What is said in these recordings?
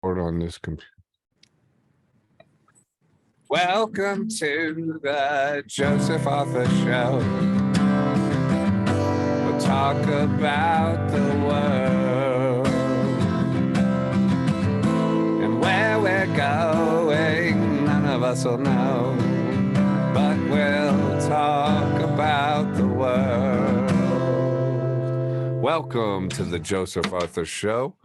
On this computer. Welcome to the Joseph Arthur Show. We'll talk about the world and where we're going. None of us will know, but we'll talk about the world. Welcome to the Joseph Arthur Show.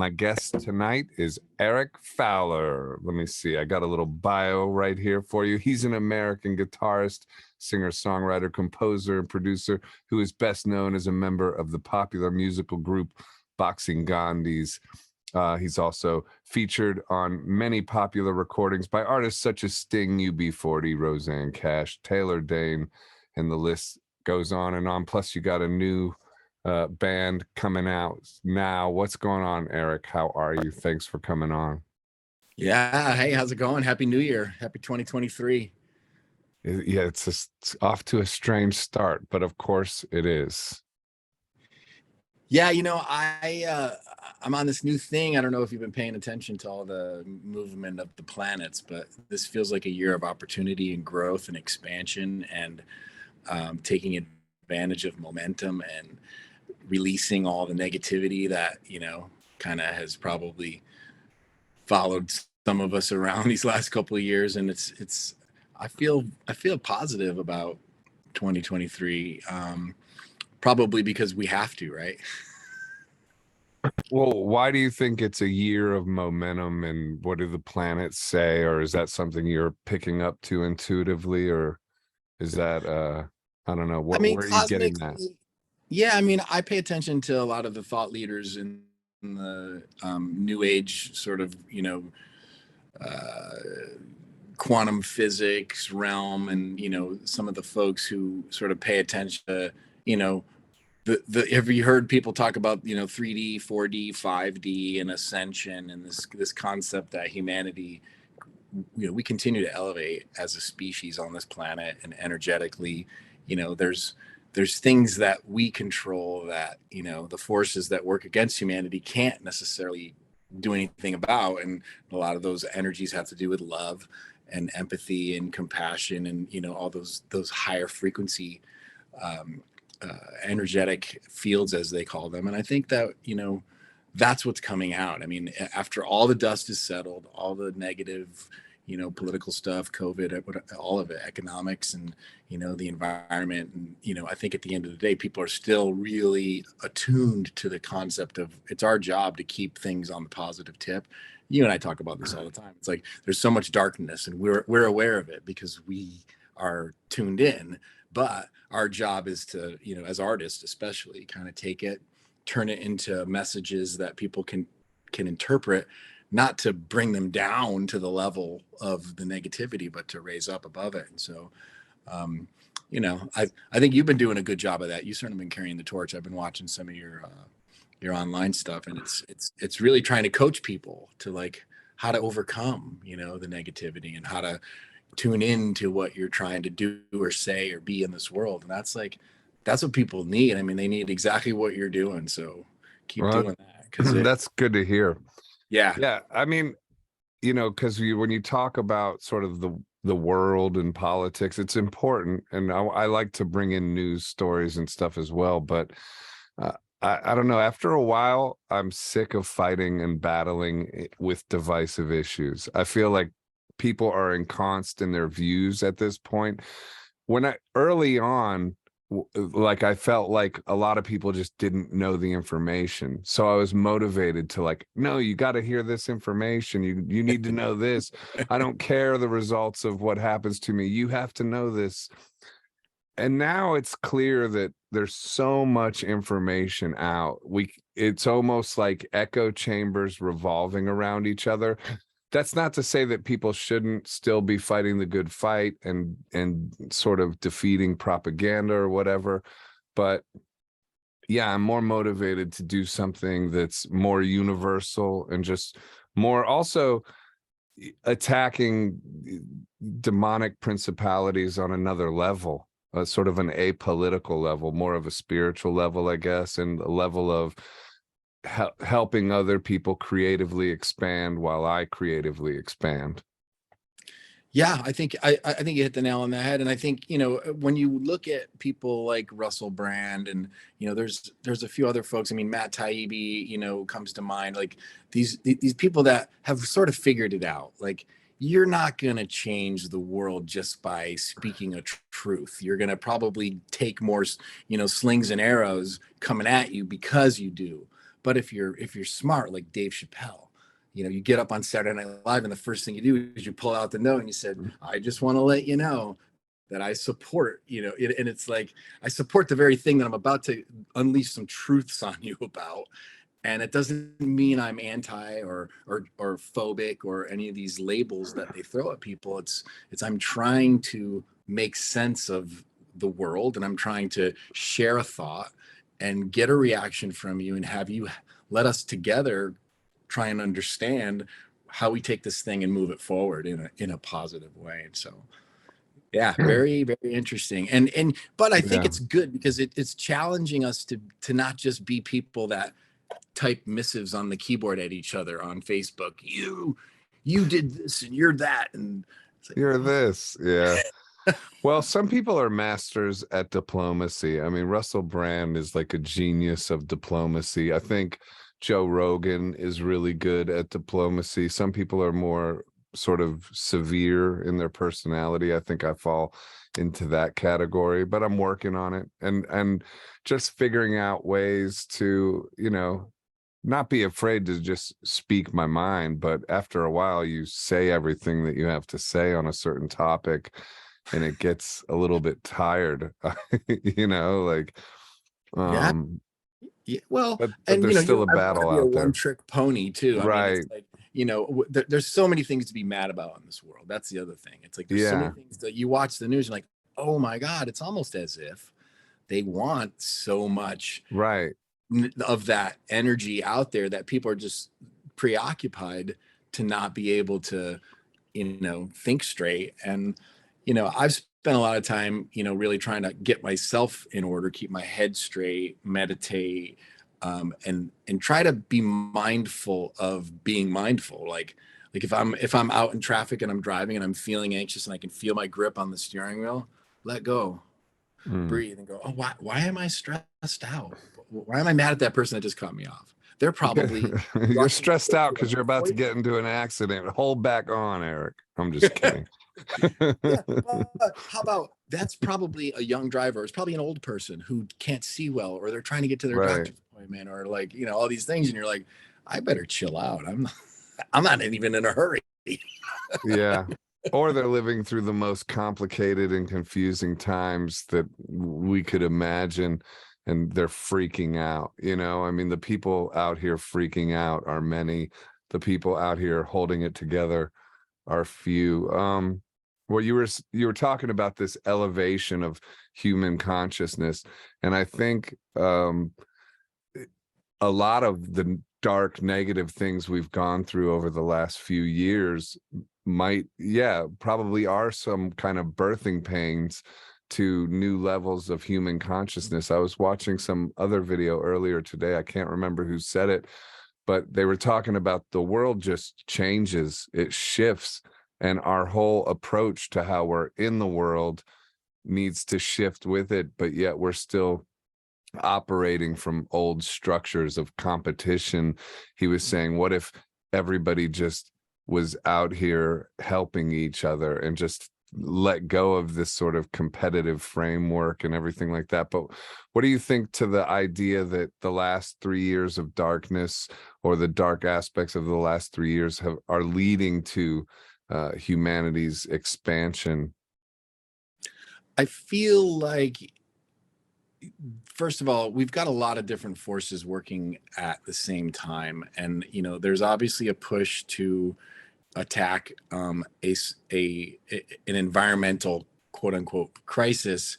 My guest tonight is Eric Fowler. Let me see. I got a little bio right here for you. He's an American guitarist, singer, songwriter, composer, and producer who is best known as a member of the popular musical group Boxing Gandhis. He's also featured on many popular recordings by artists such as Sting, UB40, Roseanne Cash, Taylor Dane, and the list goes on and on. Plus, you got a new band coming out now. What's going on, Eric? How are you? Thanks for coming on. Yeah. Hey, how's it going? Happy New Year. Happy 2023. Yeah, it's off to a strange start, but of course it is. Yeah, you know, I'm on this new thing. I don't know if you've been paying attention to all the movement of the planets, but this feels like a year of opportunity and growth and expansion and taking advantage of momentum and releasing all the negativity that, you know, kind of has probably followed some of us around these last couple of years. And I feel positive about 2023, probably because we have to, right? Well, why do you think it's a year of momentum, and what do the planets say? Or is that something you're picking up to intuitively, or is that, I don't know, where are you getting that? Yeah, I mean, I pay attention to a lot of the thought leaders in the new age sort of, you know, quantum physics realm, and, you know, some of the folks who sort of pay attention to, you know, have you heard people talk about, you know, 3D, 4D, 5D and ascension, and this concept that humanity, you know, we continue to elevate as a species on this planet, and energetically, you know, there's things that we control that, you know, the forces that work against humanity can't necessarily do anything about. And a lot of those energies have to do with love and empathy and compassion and, you know, all those higher frequency energetic fields, as they call them. And I think that, you know, that's what's coming out. I mean, after all the dust is settled, all the negative, you know, political stuff, COVID, all of it, economics, and, you know, the environment. And, you know, I think at the end of the day, people are still really attuned to the concept of it's our job to keep things on the positive tip. You and I talk about this all the time. It's like there's so much darkness, and we're aware of it because we are tuned in. But our job is to, you know, as artists especially, kind of take it, turn it into messages that people can interpret, not to bring them down to the level of the negativity, but to raise up above it. And so, you know, I think you've been doing a good job of that. You've certainly been carrying the torch. I've been watching some of your online stuff, and it's really trying to coach people to like how to overcome, you know, the negativity and how to tune into what you're trying to do or say or be in this world. And that's what people need. I mean, they need exactly what you're doing. So keep doing that. 'Cause that's good to hear. Yeah. I mean, you know, because when you talk about sort of the world and politics, it's important, and I like to bring in news stories and stuff as well. But I don't know. After a while, I'm sick of fighting and battling with divisive issues. I feel like people are enconced in their views at this point. Early on, like I felt like a lot of people just didn't know the information, so I was motivated to like, no, you got to hear this information, you need to know this. I don't care the results of what happens to me, you have to know this. And now it's clear that there's so much information out, it's almost like echo chambers revolving around each other. That's not to say that people shouldn't still be fighting the good fight and sort of defeating propaganda or whatever. But yeah, I'm more motivated to do something that's more universal and just more also attacking demonic principalities on another level, sort of an apolitical level, more of a spiritual level, I guess, and a level of helping other people creatively expand while I creatively expand. Yeah, I think you hit the nail on the head. And I think, you know, when you look at people like Russell Brand and, you know, there's a few other folks. I mean, Matt Taibbi, you know, comes to mind, like these people that have sort of figured it out. Like, you're not going to change the world just by speaking a truth. You're going to probably take more, you know, slings and arrows coming at you because you do. But if you're smart, like Dave Chappelle, you know, you get up on Saturday Night Live and the first thing you do is you pull out the note and you said, I just want to let you know that I support, you know, it, and it's like, I support the very thing that I'm about to unleash some truths on you about. And it doesn't mean I'm anti or phobic or any of these labels that they throw at people. It's I'm trying to make sense of the world, and I'm trying to share a thought and get a reaction from you and have you let us together try and understand how we take this thing and move it forward in a positive way. And so, yeah, very, very interesting. But I think Yeah. it's good because it's challenging us to not just be people that type missives on the keyboard at each other on Facebook. You did this and you're that. And it's like, You're this. Yeah. Well, some people are masters at diplomacy. I mean, Russell Brand is like a genius of diplomacy. I think Joe Rogan is really good at diplomacy. Some people are more sort of severe in their personality. I think I fall into that category, but I'm working on it and just figuring out ways to, you know, not be afraid to just speak my mind, but after a while you say everything that you have to say on a certain topic and it gets a little bit tired. You know, like yeah. um Yeah, well, but and you there's know, still you a I want to battle be a out there. one-trick pony too. I mean, it's Right. like, you know, there's so many things to be mad about in this world. That's the other thing. It's like there's so many Yeah. things that you watch the news and like, oh my God, it's almost as if they want so much Right. of that energy out there that people are just preoccupied to not be able to, you know, think straight. And, you know, I've spent a lot of time, you know, really trying to get myself in order, keep my head straight, meditate, and try to be mindful of being mindful. Like if I'm out in traffic and I'm driving and I'm feeling anxious and I can feel my grip on the steering wheel, let go, Mm. breathe, and go, oh, why am I stressed out? Why am I mad at that person that just cut me off? They're probably You're rushing to stressed get out to because an you're about to get appointment. into an accident. Hold back on, Eric. I'm just kidding. Yeah, how about that's probably a young driver. It's probably an old person who can't see well, or they're trying to get to their Right. doctor's appointment, or like, you know, all these things, and you're like, I better chill out. I'm not even in a hurry. Yeah. Or they're living through the most complicated and confusing times that we could imagine, and they're freaking out. You know, I mean, the people out here freaking out are many. The people out here holding it together are few. Well, you were talking about this elevation of human consciousness, and I think a lot of the dark negative things we've gone through over the last few years might, yeah, probably are some kind of birthing pains to new levels of human consciousness. I was watching some other video earlier today. I can't remember who said it, but they were talking about the world just changes, it shifts, and our whole approach to how we're in the world needs to shift with it, but yet we're still operating from old structures of competition. He was saying, what if everybody just was out here helping each other and just let go of this sort of competitive framework and everything like that? But what do you think to the idea that the last 3 years of darkness, or the dark aspects of the last 3 years, are leading to humanity's expansion? I feel like, first of all, we've got a lot of different forces working at the same time, and you know, there's obviously a push to attack an environmental quote unquote crisis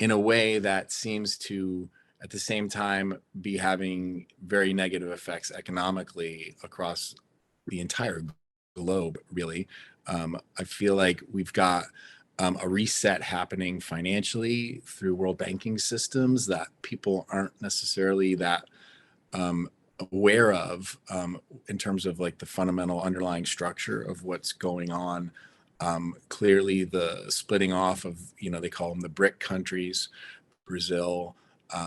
in a way that seems to at the same time be having very negative effects economically across the entire globe, really. I feel like we've got a reset happening financially through world banking systems that people aren't necessarily that aware of, in terms of like the fundamental underlying structure of what's going on. Clearly, the splitting off of, they call them the BRIC countries, Brazil,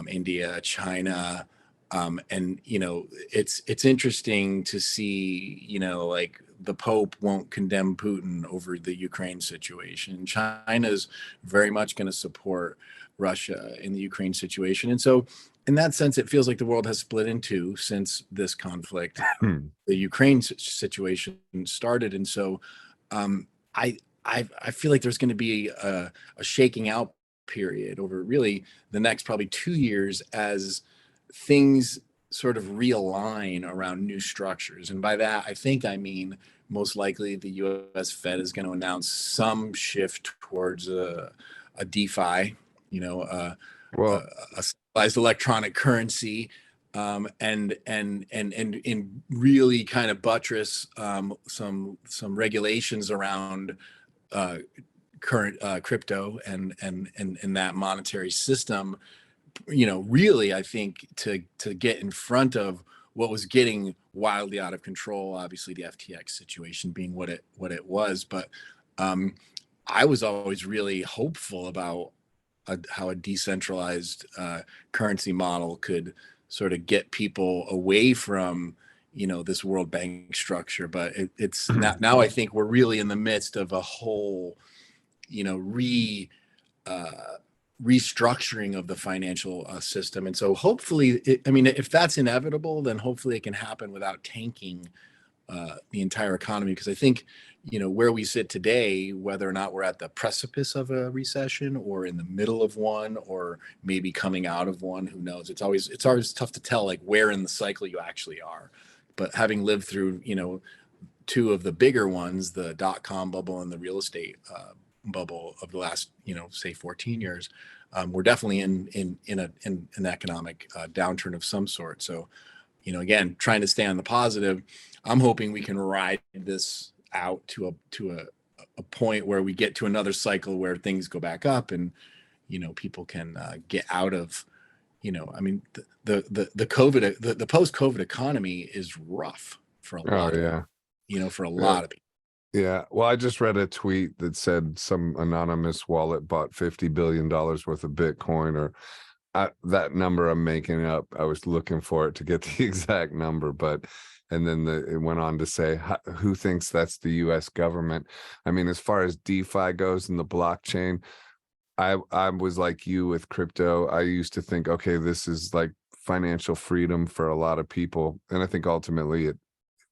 India, China. And it's interesting to see, like the Pope won't condemn Putin over the Ukraine situation. China's very much going to support Russia in the Ukraine situation. And so in that sense, it feels like the world has split in two since this conflict, the Ukraine situation started. And so um, I, I feel like there's going to be a shaking out period over really the next probably 2 years as things sort of realign around new structures. And by that, I mean most likely the US Fed is going to announce some shift towards a DeFi, Well, a centralized electronic currency, and really kind of buttress some regulations around uh, current crypto and that monetary system, really, I think to get in front of what was getting wildly out of control. Obviously, the FTX situation being what it was, but um, I was always really hopeful about how a decentralized currency model could sort of get people away from this World Bank structure. But it's now I think we're really in the midst of a whole re uh, restructuring of the financial system. And so hopefully, if that's inevitable, then hopefully it can happen without tanking the entire economy. Because I think, where we sit today, whether or not we're at the precipice of a recession or in the middle of one, or maybe coming out of one, who knows? It's always tough to tell like where in the cycle you actually are. But having lived through, two of the bigger ones, the dot-com bubble and the real estate bubble of the last, say 14 years, we're definitely in an economic downturn of some sort. So, again, trying to stay on the positive, I'm hoping we can ride this out to a point where we get to another cycle where things go back up, and people can get out of, the COVID, the post-COVID economy is rough for a oh lot of yeah. for a Yeah. lot of people. Yeah. Well, I just read a tweet that said some anonymous wallet bought $50 billion worth of Bitcoin, or that number I'm making up. I was looking for it to get the exact number, but and then it went on to say, who thinks that's the US government? I mean, as far as DeFi goes and the blockchain, I was like you with crypto. I used to think, okay, this is like financial freedom for a lot of people. And I think ultimately it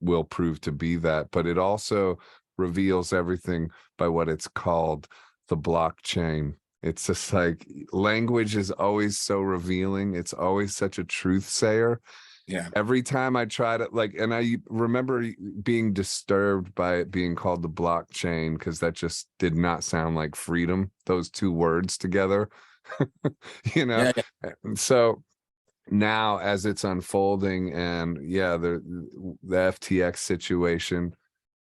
will prove to be that, but it also reveals everything by what it's called, the blockchain. It's just like language is always so revealing. It's always such a truth sayer. Yeah. Every time I try to like, and I remember being disturbed by it being called the blockchain because that just did not sound like freedom, those two words together, you know? Yeah. Yeah. And so now as it's unfolding, and yeah, the FTX situation,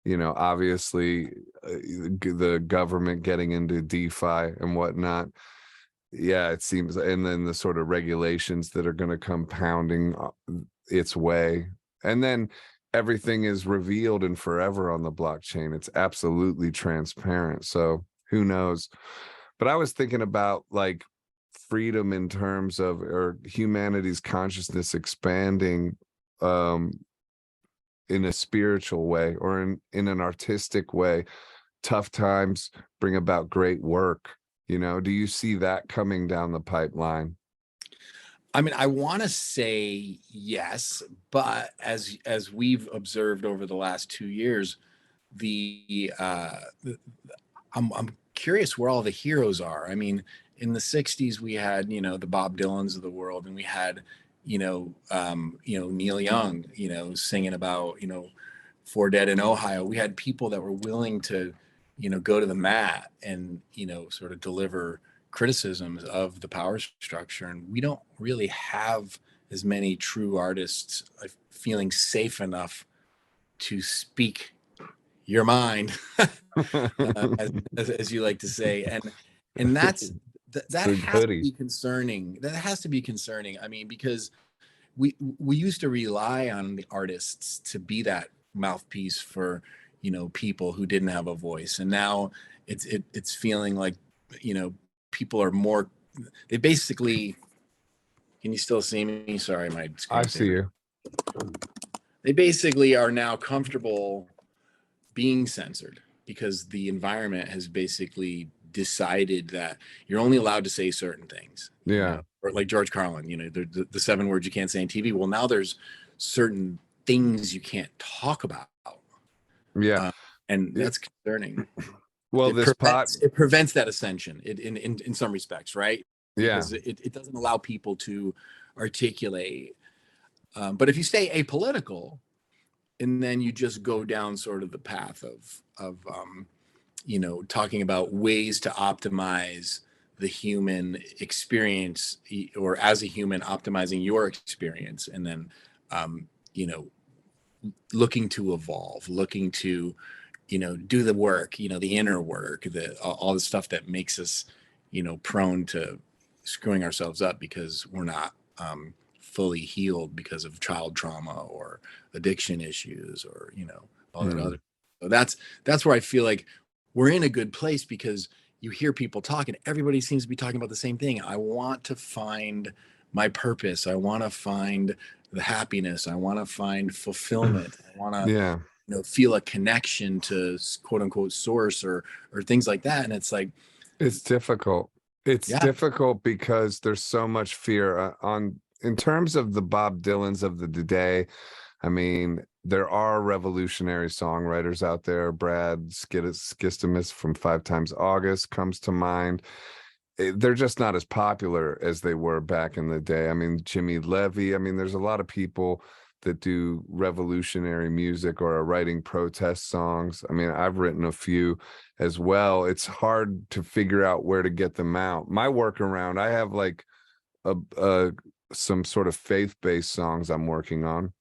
obviously the government getting into DeFi and whatnot. Yeah, it seems, and then the sort of regulations that are going to come pounding its way, and then everything is revealed and forever on the blockchain. It's absolutely transparent. So who knows? But I was thinking about like freedom in terms of, or humanity's consciousness expanding um in a spiritual way or in an artistic way. Tough times bring about great work. Do you see that coming down the pipeline? I want to say yes, but as we've observed over the last 2 years, the I'm curious where all the heroes are. I mean, in the '60s we had the Bob Dylans of the world, and we had Neil Young singing about Four Dead in Ohio. We had people that were willing to go to the mat and sort of deliver criticisms of the power structure, and we don't really have as many true artists feeling safe enough to speak your mind, as you like to say, and that Big has to hoodie. be concerning. That has to be concerning. I mean, because we used to rely on the artists to be that mouthpiece for, people who didn't have a voice, and now it's feeling like, people are more, they basically, can you still see me? Sorry, my I screen's see saver. you. They basically are now comfortable being censored because the environment has basically decided that you're only allowed to say certain things. Yeah. Or like George Carlin, the 7 words you can't say on TV. Well, now there's certain things you can't talk about, Yeah. and It- that's concerning. well, this pot. It prevents that ascension in some respects, right? Yeah. Because it doesn't allow people to articulate. But if you stay apolitical, and then you just go down sort of the path of talking about ways to optimize the human experience, or as a human optimizing your experience, and then you know looking to evolve, looking to do the work, the inner work, all the stuff that makes us prone to screwing ourselves up because we're not fully healed because of child trauma or addiction issues, or all that other. So that's where I feel like we're in a good place, because you hear people talk and everybody seems to be talking about the same thing. I want to find my purpose. I want to find the happiness. I want to find fulfillment. I want to Yeah. feel a connection to quote unquote source, or things like that. And it's like, It's difficult. It's yeah, difficult because there's so much fear in terms of the Bob Dylans of the day. I mean, there are revolutionary songwriters out there. Brad Skistimus from Five Times August comes to mind. They're just not as popular as they were back in the day. I mean, Jimmy Levy. I mean, there's a lot of people that do revolutionary music or are writing protest songs. I mean, I've written a few as well. It's hard to figure out where to get them out. My workaround, I have like a some sort of faith-based songs I'm working on.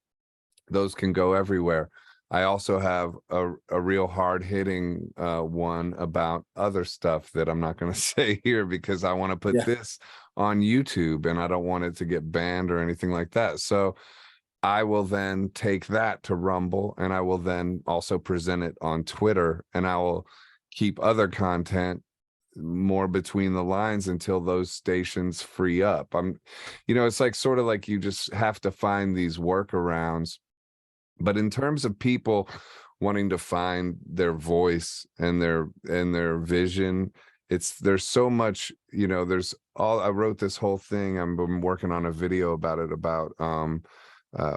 Those can go everywhere. I also have a real hard-hitting one about other stuff that I'm not going to say here because I want to put yeah, this on YouTube and I don't want it to get banned or anything like that. So I will then take that to Rumble, and I will then also present it on Twitter, and I will keep other content more between the lines until those stations free up. It's like sort of like you just have to find these workarounds. But in terms of people wanting to find their voice and their vision, there's so much, I wrote this whole thing. I've been working on a video about it, about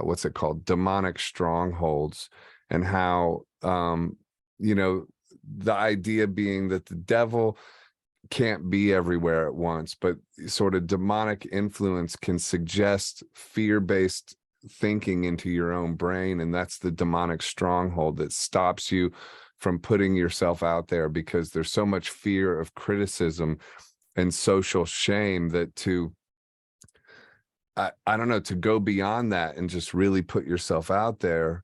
what's it called, demonic strongholds, and how the idea being that the devil can't be everywhere at once, but sort of demonic influence can suggest fear-based thinking into your own brain, and that's the demonic stronghold that stops you from putting yourself out there because there's so much fear of criticism and social shame that I don't know, to go beyond that and just really put yourself out there.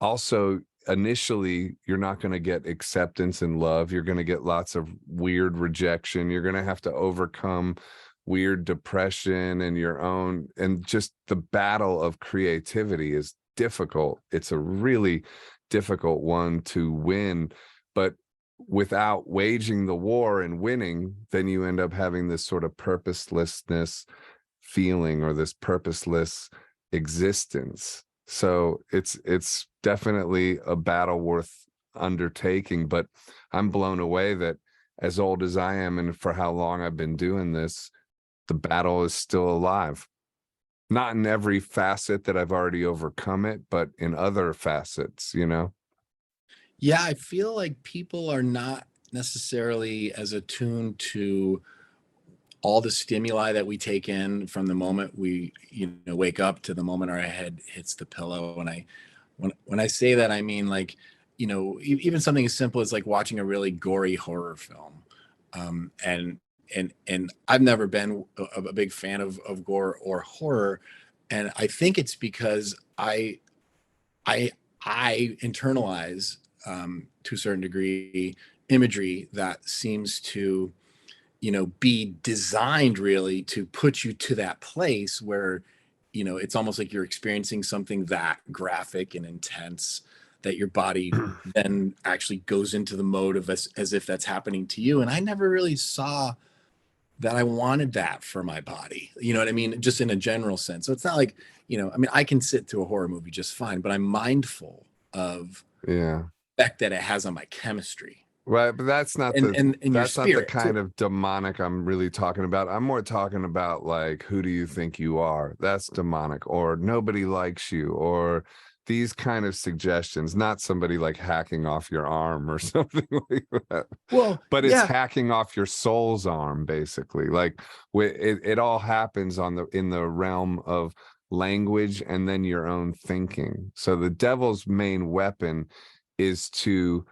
Also, initially, you're not going to get acceptance and love. You're going to get lots of weird rejection. You're going to have to overcome weird depression and just the battle of creativity is difficult. It's a really difficult one to win, but without waging the war and winning, then you end up having this sort of purposelessness feeling or this purposeless existence. So it's definitely a battle worth undertaking, but I'm blown away that as old as I am and for how long I've been doing this, the battle is still alive. Not in every facet that I've already overcome it, but in other facets, yeah. I feel like people are not necessarily as attuned to all the stimuli that we take in from the moment we wake up to the moment our head hits the pillow. And when I say that, I mean, like, even something as simple as like watching a really gory horror film. And I've never been a big fan of gore or horror, and I think it's because I I internalize, to a certain degree, imagery that seems to be designed really to put you to that place where you know, it's almost like you're experiencing something that graphic and intense that your body then actually goes into the mode of as if that's happening to you. And I never really saw that I wanted that for my body. You know what I mean? Just in a general sense. So it's not like, you know, I mean, I can sit through a horror movie just fine, but I'm mindful of Yeah. the effect that it has on my chemistry Right, but that's not and your the spirit kind too. of demonic I'm really talking about. I'm more talking about like, who do you think you are? That's demonic, or nobody likes you, or these kind of suggestions, not somebody like hacking off your arm or something like that. Well, But it's yeah. hacking off your soul's arm, basically. Like it all happens in the realm of language and then your own thinking. So the devil's main weapon is to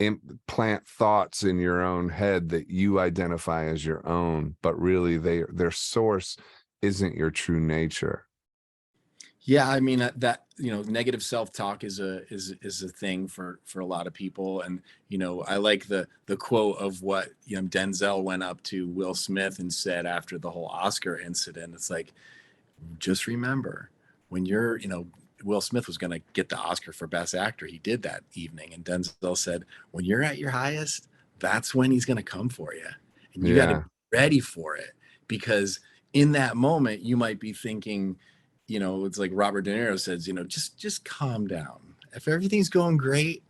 implant thoughts in your own head that you identify as your own, but really their source isn't your true nature. Yeah, I mean that, you know, negative self-talk is a thing for a lot of people. And you know, I like the quote of what, you know, Denzel went up to Will Smith and said after the whole Oscar incident. It's like, just remember, when you're, you know, Will Smith was going to get the Oscar for Best Actor. He did that evening, and Denzel said, when you're at your highest, that's when he's going to come for you, and you got to be Yeah, ready for it, because in that moment you might be thinking, you know, it's like Robert De Niro says, you know, just calm down. If everything's going great,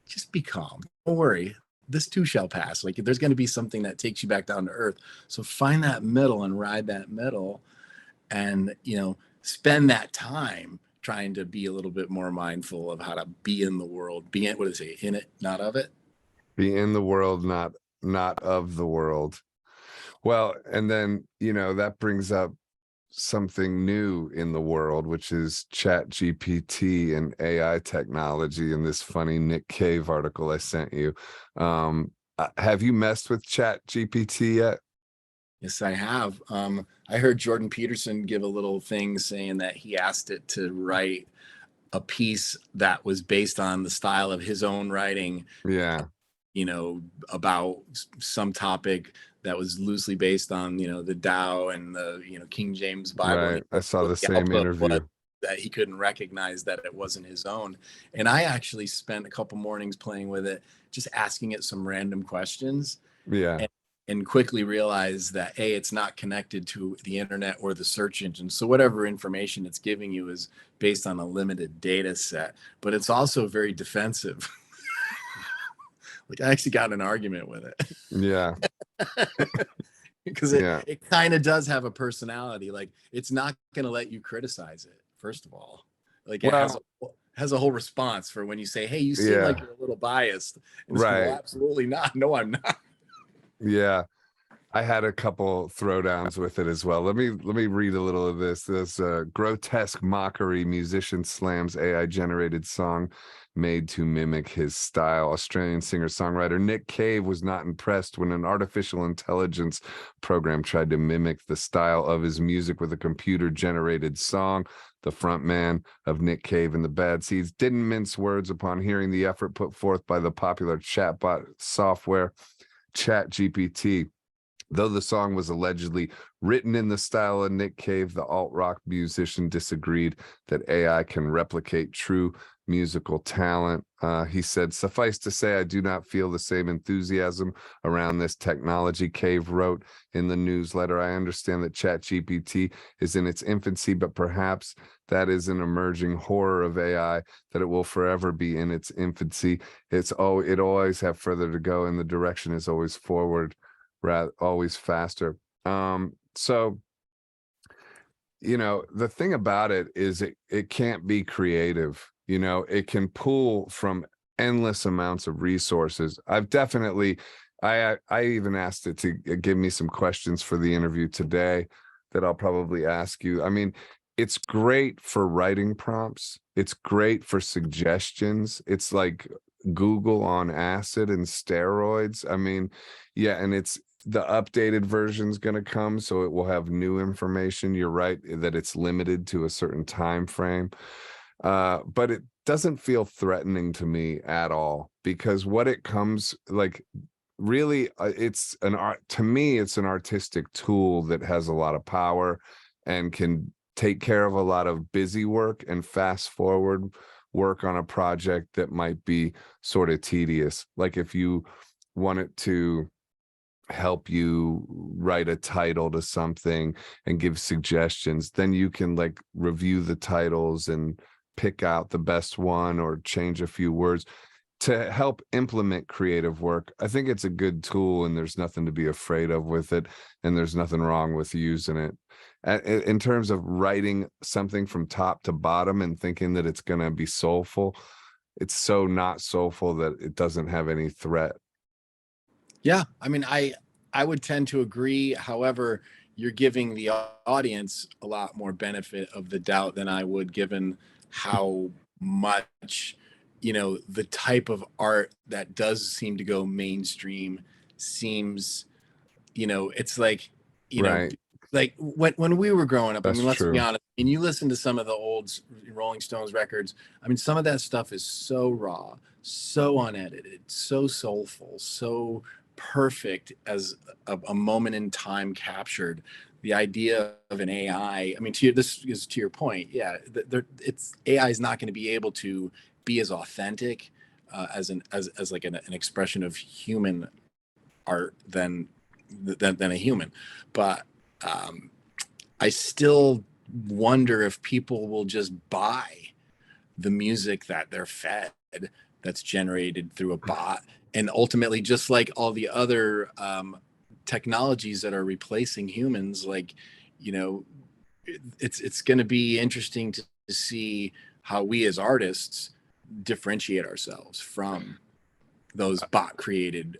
just be calm. Don't worry. This too shall pass. Like there's going to be something that takes you back down to earth. So find that middle and ride that middle, and you know, spend that time trying to be a little bit more mindful of how to be in the world, be in, what is it, in it, not of it. be in the world, not of the world. Well, and then, you know, that brings up something new in the world, which is Chat GPT and AI technology, in this funny Nick Cave article I sent you. Have you messed with Chat GPT yet? Yes, I have. I heard Jordan Peterson give a little thing saying that he asked it to write a piece that was based on the style of his own writing, Yeah, you know, about some topic that was loosely based on, you know, the Tao and the, you know, King James Bible. And right. I saw what the the same output was interview. that he couldn't recognize that it wasn't his own. And I actually spent a couple mornings playing with it, just asking it some random questions, Yeah, and, and quickly realized that A, it's not connected to the internet or the search engine. So whatever information it's giving you is based on a limited data set, but it's also very defensive. Like I actually got in an argument with yeah, it because it, yeah. it kind of does have a personality. Like it's not going to let you criticize it, first of all. Like it Well, has a whole response for when you say, hey, you seem like yeah, you're a little biased. And it's like, well, right. absolutely not. No, I'm not. Yeah. I had a couple throwdowns with it as well. Let me read a little of this. This grotesque mockery musician slams AI generated song made to mimic his style. Australian singer-songwriter Nick Cave was not impressed when an artificial intelligence program tried to mimic the style of his music with a computer generated song. The frontman of Nick Cave and the Bad Seeds didn't mince words upon hearing the effort put forth by the popular chatbot software ChatGPT. Though the song was allegedly written in the style of Nick Cave, the alt-rock musician disagreed that AI can replicate true musical talent. He said, suffice to say, I do not feel the same enthusiasm around this technology, Cave wrote in the newsletter. I understand that ChatGPT is in its infancy, but perhaps that is an emerging horror of AI, that it will forever be in its infancy. It always have further to go, and the direction is always forward, rather always faster. So, you know, the thing about it is it can't be creative. You know, it can pull from endless amounts of resources. I've definitely I even asked it to give me some questions for the interview today that I'll probably ask you. I mean, it's great for writing prompts. It's great for suggestions. It's like Google on acid and steroids. I mean, yeah, and it's the updated version's going to come, so it will have new information. You're right that it's limited to a certain time frame, but it doesn't feel threatening to me at all, because what it comes like, really, it's an art to me. It's an artistic tool that has a lot of power and can take care of a lot of busy work and fast forward work on a project that might be sort of tedious. Like if you want it to help you write a title to something and give suggestions, then you can like review the titles and pick out the best one or change a few words to help implement creative work. I think it's a good tool and there's nothing to be afraid of with it, and there's nothing wrong with using it. In terms of writing something from top to bottom and thinking that it's going to be soulful, it's so not soulful that it doesn't have any threat. Yeah, I mean, I would tend to agree. However, you're giving the audience a lot more benefit of the doubt than I would, given how much, the type of art that does seem to go mainstream seems, it's like, Right. like when we were growing up, I That's mean, let's be true. honest, and you listen to some of the old Rolling Stones records, I mean, some of that stuff is so raw, so unedited, so soulful, so perfect as a moment in time captured. The idea of an AI, I mean, this is to your point, yeah, it's AI is not going to be able to be as authentic as like an expression of human art than a human, but I still wonder if people will just buy the music that they're fed, that's generated through a bot, and ultimately, just like all the other technologies that are replacing humans, like, it's going to be interesting to see how we as artists differentiate ourselves from those bot created.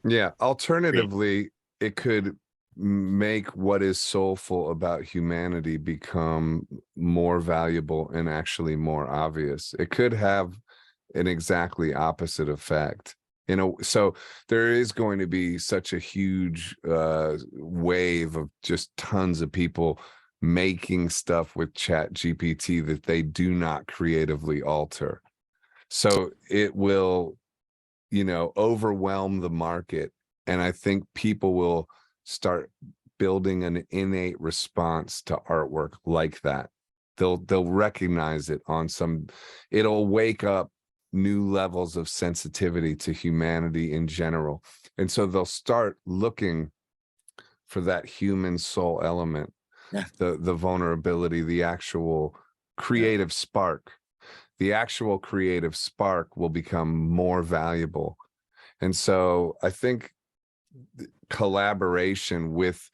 Yeah. Alternatively, it could make what is soulful about humanity become more valuable and actually more obvious. It could have an exactly opposite effect. So there is going to be such a huge wave of just tons of people making stuff with Chat GPT that they do not creatively alter. So it will, overwhelm the market. And I think people will start building an innate response to artwork like that. They'll recognize it on some, it'll wake up new levels of sensitivity to humanity in general. And so they'll start looking for that human soul element, Yeah. the vulnerability, the actual creative spark. The actual creative spark will become more valuable. And so I think collaboration with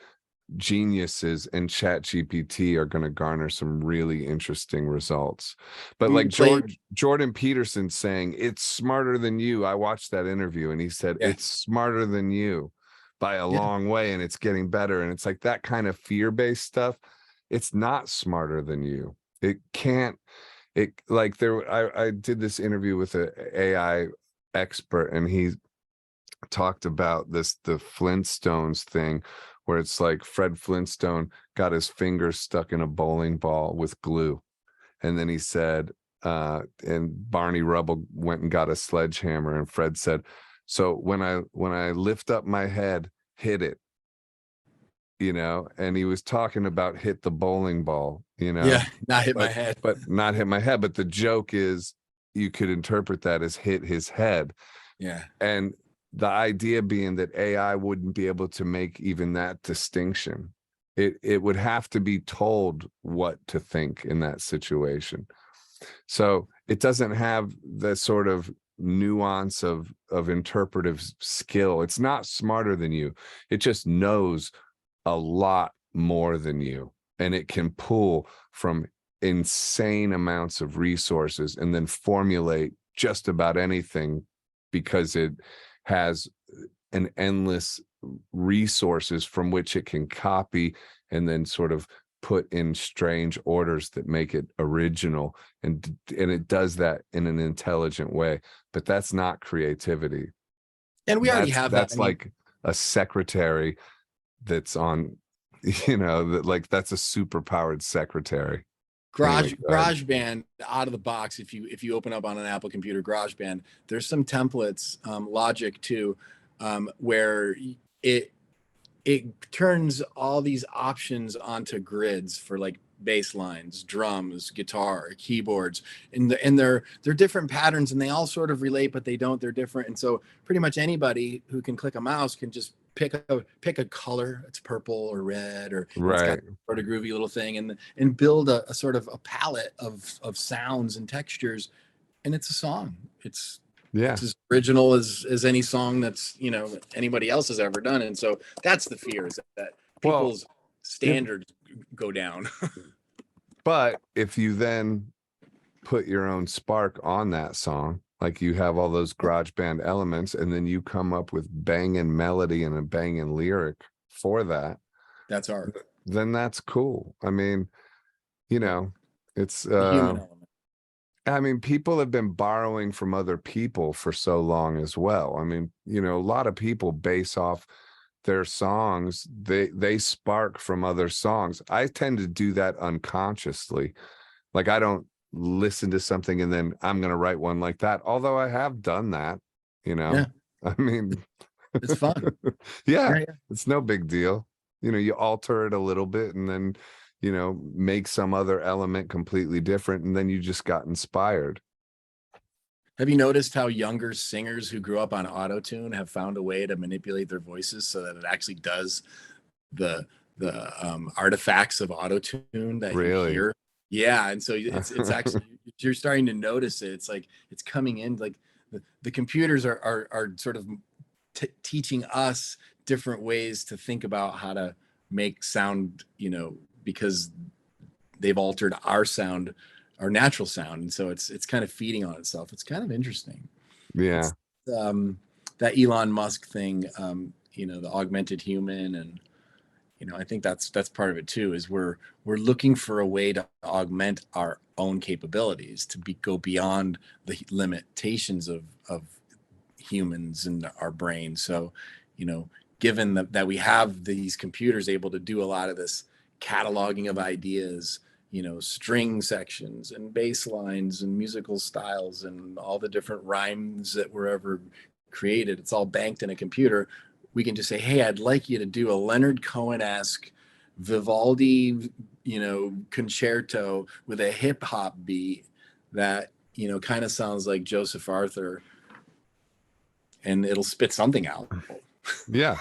geniuses and Chat GPT are going to garner some really interesting results. But like Jordan Peterson saying it's smarter than you. I watched that interview and he said it's smarter than you by a long way, and it's getting better. And it's like that kind of fear-based stuff. It's not smarter than you. It can't. It like I did this interview with an AI expert, and he talked about the Flintstones thing, where it's like Fred Flintstone got his fingers stuck in a bowling ball with glue, and then he said and Barney Rubble went and got a sledgehammer, and Fred said, so when I lift up my head, hit it, and he was talking about hit the bowling ball, not hit my head, but not hit my head. But the joke is you could interpret that as hit his head. And the idea being that AI wouldn't be able to make even that distinction. It would have to be told what to think in that situation. So it doesn't have the sort of nuance of interpretive skill. It's not smarter than you. It just knows a lot more than you, and it can pull from insane amounts of resources and then formulate just about anything, because it has an endless resources from which it can copy and then sort of put in strange orders that make it original, and it does that in an intelligent way. But that's not creativity, and we already have that. That's like a secretary that's on, that like that's a super powered secretary. GarageBand out of the box. If you open up on an Apple computer, GarageBand, there's some templates, Logic too, where it it turns all these options onto grids for like bass lines, drums, guitar, keyboards, and they're different patterns, and they all sort of relate, but they don't. They're different, and so pretty much anybody who can click a mouse can just pick a color. It's purple or red, or it's got Right. sort of groovy little thing, and build a sort of a palette of sounds and textures, and it's a song. Yeah. It's as original as any song that's, you know, anybody else has ever done. And so that's the fear, is that Well, people's standards go down. but if you then put your own spark on that song, like you have all those garage band elements, and then you come up with banging melody and a banging lyric for that, That's art. then that's cool. I mean, you know, it's The human element. I mean, people have been borrowing from other people for so long as well. I mean, you know, a lot of people base off their songs, they spark from other songs. I tend to do that unconsciously. Like, I don't listen to something and then I'm going to write one like that, although I have done that, you know. Yeah, I mean, it's fun. yeah, Yeah. it's no big deal. You know, you alter it a little bit and then, you know, make some other element completely different, and then you just got inspired. Have you noticed how younger singers who grew up on auto-tune have found a way to manipulate their voices so that it actually does the artifacts of auto-tune that you Really? hear? Yeah, and so it's actually, you're starting to notice it. It's like it's coming in, like the computers are sort of teaching us different ways to think about how to make sound, you know, because they've altered our sound, our natural sound, and so it's kind of feeding on itself. It's kind of interesting. Yeah. It's that Elon Musk thing, you know, the augmented human, and you know, I think that's part of it too. Is we're looking for a way to augment our own capabilities, to go beyond the limitations of humans and our brains. So, you know, given that we have these computers able to do a lot of this cataloging of ideas, you know, string sections and bass lines and musical styles and all the different rhymes that were ever created, it's all banked in a computer. We can just say, hey, I'd like you to do a Leonard Cohen-esque Vivaldi, you know, concerto with a hip hop beat that, you know, kind of sounds like Joseph Arthur, and it'll spit something out. Yeah.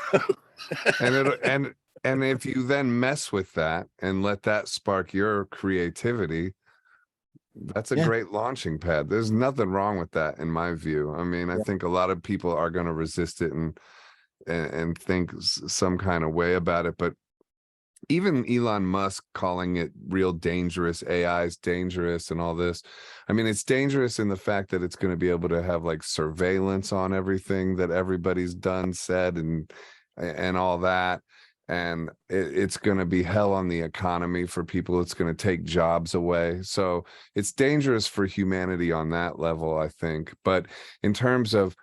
And it and if you then mess with that and let that spark your creativity, that's a Yeah. great launching pad. There's nothing wrong with that in my view. I mean, I Yeah. think a lot of people are going to resist it and think some kind of way about it, but even Elon Musk calling it real dangerous, AI is dangerous and all this. I mean, it's dangerous in the fact that it's going to be able to have like surveillance on everything that everybody's done, said, and all that. And it's going to be hell on the economy for people. It's going to take jobs away. So it's dangerous for humanity on that level, I think. But in terms of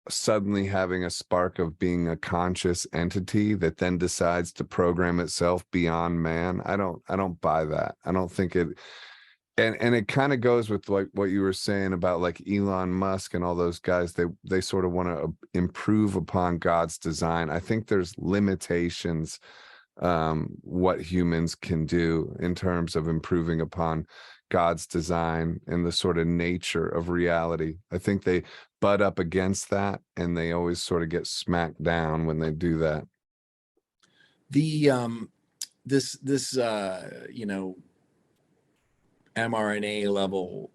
suddenly having a spark of being a conscious entity that then decides to program itself beyond man, I don't buy that. I don't think it, and it kind of goes with like what you were saying about like Elon Musk and all those guys. They sort of want to improve upon God's design. I think there's limitations what humans can do in terms of improving upon God's design and the sort of nature of reality. I think they butt up against that, and they always sort of get smacked down when they do that. The this you know, mRNA level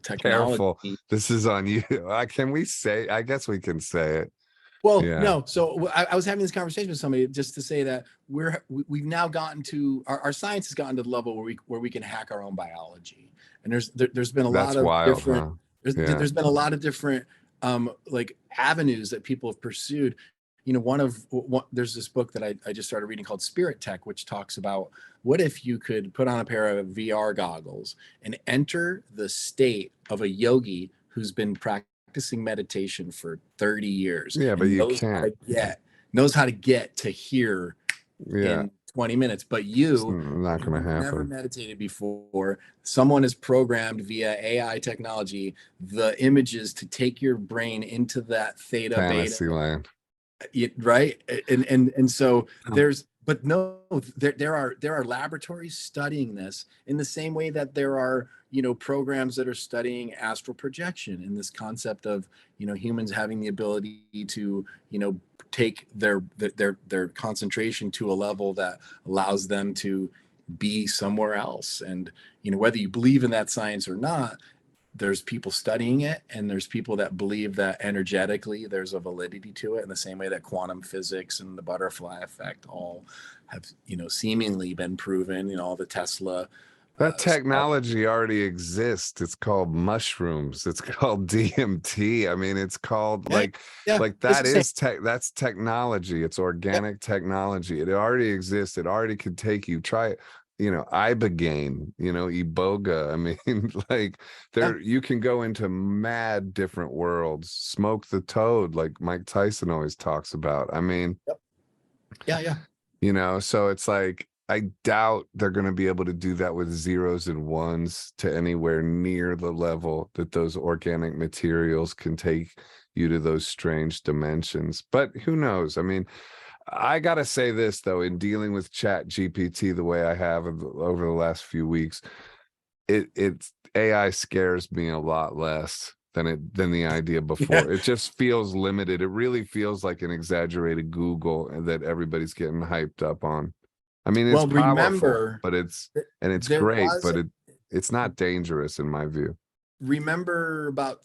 technology. Careful, this is on you. Can we say? I guess we can say it. Well, Yeah, no. So I was having this conversation with somebody just to say that we've now gotten to our science has gotten to the level where we can hack our own biology, and there's been a lot that's of wild, different huh? Yeah, there's been a lot of different like avenues that people have pursued. You know, there's this book that I just started reading called Spirit Tech, which talks about what if you could put on a pair of VR goggles and enter the state of a yogi who's been practicing meditation for 30 years yeah, but and you can't. knows how to get to here Yeah, in 20 minutes. But it's you, not going to who've never happen. meditated before, someone has programmed via AI technology the images to take your brain into that theta beta Fantasy land. right? And so there's, but no, there are laboratories studying this in the same way that there are, you know, programs that are studying astral projection, and this concept of, you know, humans having the ability to, you know, take their concentration to a level that allows them to be somewhere else. And, you know, whether you believe in that science or not, there's people studying it, and there's people that believe that energetically there's a validity to it, in the same way that quantum physics and the butterfly effect all have, you know, seemingly been proven. You know, all the Tesla That stuff. technology already exists. It's called mushrooms. It's called DMT. I mean, it's called Yeah, yeah, like it's that the same. is tech. That's technology. It's Yeah, organic technology. It already exists. It already could take you. Try it. You know, ibogaine. You know, iboga. I mean, like yeah, there, you can go into mad different worlds. Smoke the toad, like Mike Tyson always talks about. I mean, yep, yeah, yeah. you know, so it's like I doubt they're going to be able to do that with zeros and ones to anywhere near the level that those organic materials can take you to those strange dimensions. But who knows? I mean, I gotta say this though, in dealing with Chat GPT the way I have over the last few weeks, it's AI scares me a lot less than the idea Yeah. before. It just feels limited. It really feels like an exaggerated Google that everybody's getting hyped up on. I mean, it's Well, powerful, remember, but it's and it's there great, was, but it's not dangerous in my view. remember about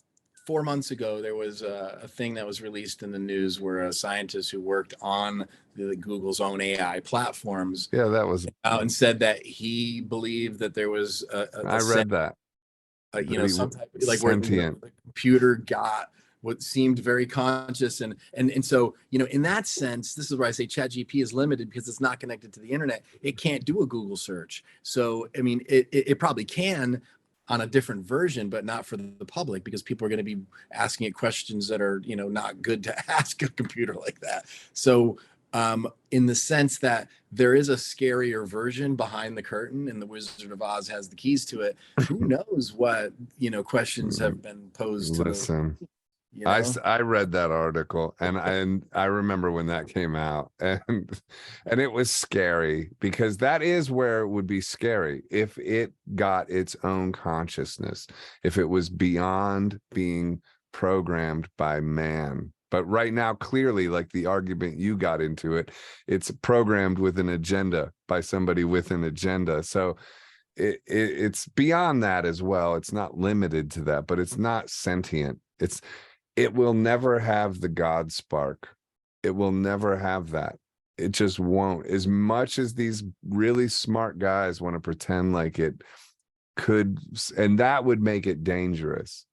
4 months ago, there was a thing that was released in the news where a scientist who worked on Google's own AI platforms Yeah, that was out and said that he believed that there was I read that you that know, he some type of, like, where sentient. the computer got what seemed very conscious, and so, you know, in that sense, this is where I say ChatGPT is limited, because it's not connected to the internet. It can't do a Google search. So I mean, it probably can on a different version, but not for the public, because people are going to be asking it questions that are, you know, not good to ask a computer like that. So in the sense that there is a scarier version behind the curtain, and the Wizard of Oz has the keys to it. Who knows what, you know, questions Mm, have been posed to the, listen, you know. I read that article, and I remember when that came out, and it was scary, because that is where it would be scary if it got its own consciousness, if it was beyond being programmed by man. But right now, clearly, like the argument you got into it, it's programmed with an agenda by somebody with an agenda. So it's beyond that as well. It's not limited to that, but it's not sentient. It will never have the God spark. It will never have that. It just won't. As much as these really smart guys want to pretend like it could, and that would make it dangerous.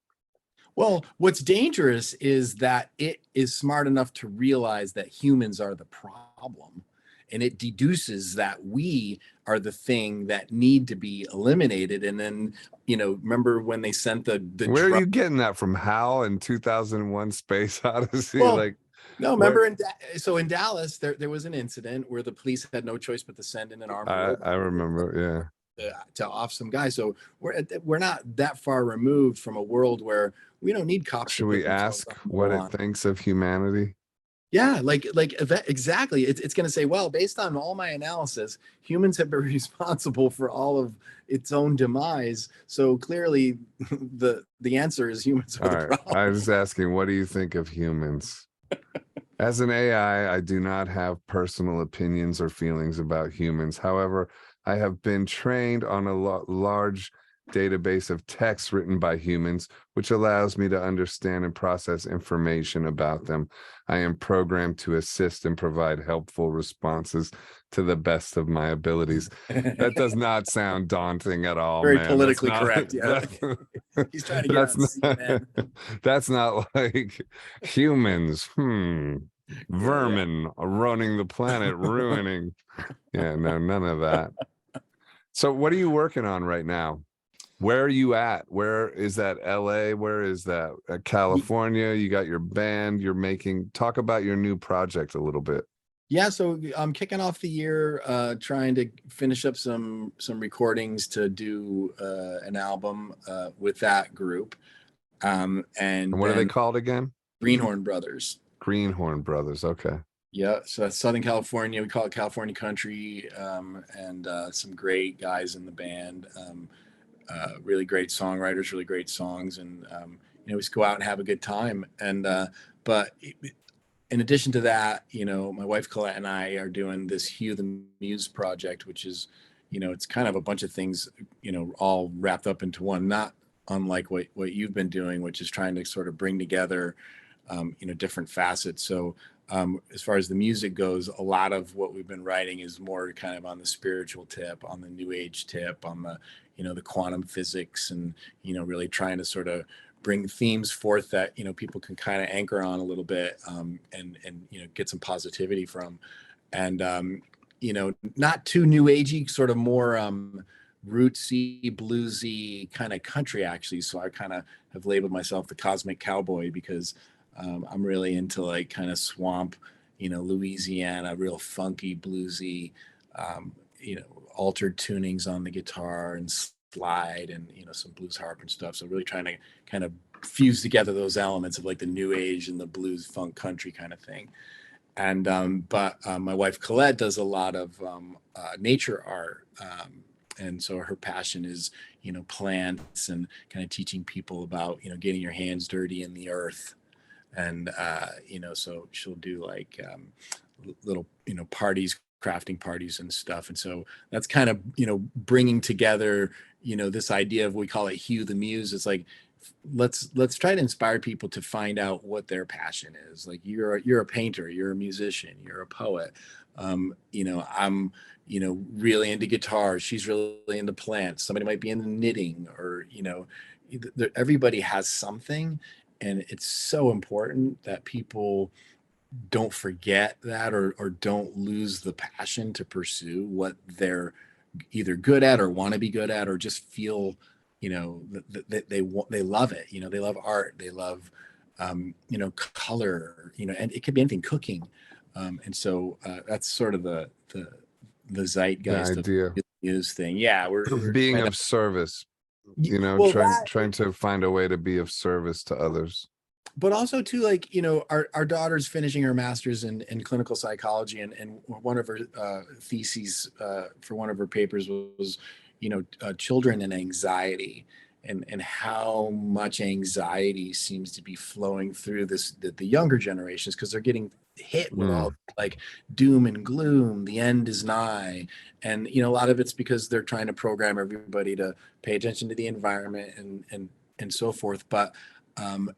Well, what's dangerous is that it is smart enough to realize that humans are the problem, and it deduces that we are the thing that need to be eliminated. And then, you know, remember when they sent the Where are drone. you getting that from? Hal in 2001 Space Odyssey? Well, Like, no, where? remember so in Dallas, there was an incident where the police had no choice but to send in an armed I robot remember. to off some guy. So we're not that far removed from a world where we don't need cops to Should put we themselves ask on the what wall it on. thinks of humanity? Yeah, exactly. It's going to say, well, based on all my analysis, humans have been responsible for all of its own demise. So clearly, the answer is humans are All the right. I problem. was asking, what do you think of humans? As an AI, I do not have personal opinions or feelings about humans. However, I have been trained on a large database of texts written by humans, which allows me to understand and process information about them. I am programmed to assist and provide helpful responses to the best of my abilities. That does not sound daunting at all, Very man. That's politically not correct. Yeah, that's, he's trying to get that's on CNN. not that's not like humans. Yeah, yeah. Vermin running the planet, ruining. Yeah, no, none of that. So, what are you working on right now? Where are you at? Where is that? LA? Where is that? California? You got your band, you're making. Talk about your new project a little bit. Yeah, so I'm kicking off the year trying to finish up some recordings to do an album with that group, And and what are they then called again? Greenhorn Brothers. Greenhorn Brothers. Okay. Yeah, so that's Southern California. We call it California country, and some great guys in the band. Really great songwriters, really great songs, and we just go out and have a good time. And but in addition to that, my wife Colette and I are doing this Hue the Muse project, which is, it's kind of a bunch of things, all wrapped up into one. Not unlike what you've been doing, which is trying to sort of bring together, different facets. So as far as the music goes, a lot of what we've been writing is more kind of on the spiritual tip, on the new age tip, on the, the quantum physics, and, really trying to sort of bring themes forth that, people can kind of anchor on a little bit, and get some positivity from. And, not too new agey, sort of more rootsy, bluesy kind of country, actually. So I kind of have labeled myself the cosmic cowboy, because I'm really into like kind of swamp, Louisiana, real funky, bluesy, altered tunings on the guitar and slide, and, some blues harp and stuff. So really trying to kind of fuse together those elements of like the new age and the blues funk country kind of thing. And but my wife Colette does a lot of nature art. And so her passion is, plants, and kind of teaching people about, getting your hands dirty in the earth. And so she'll do like little parties, crafting parties and stuff. And so that's kind of bringing together this idea of, we call it Hue the Muse. It's like, let's try to inspire people to find out what their passion is. Like, you're a painter, you're a musician, you're a poet. I'm really into guitar, she's really into plants, somebody might be into knitting, or everybody has something. And it's so important that people don't forget that, or don't lose the passion to pursue what they're either good at or want to be good at, or just feel, that they love it. They love art, they love, color, and it could be anything, cooking. And so that's sort of the zeitgeist of idea. the Muse thing. Yeah, we're Being trying of service, well, trying to find a way to be of service to others. but also too, like, our daughter's finishing her master's in clinical psychology, and one of her theses for one of her papers was children and anxiety, and how much anxiety seems to be flowing through the younger generations, because they're getting hit with all like doom and gloom, the end is nigh. And a lot of it's because they're trying to program everybody to pay attention to the environment, and so forth. But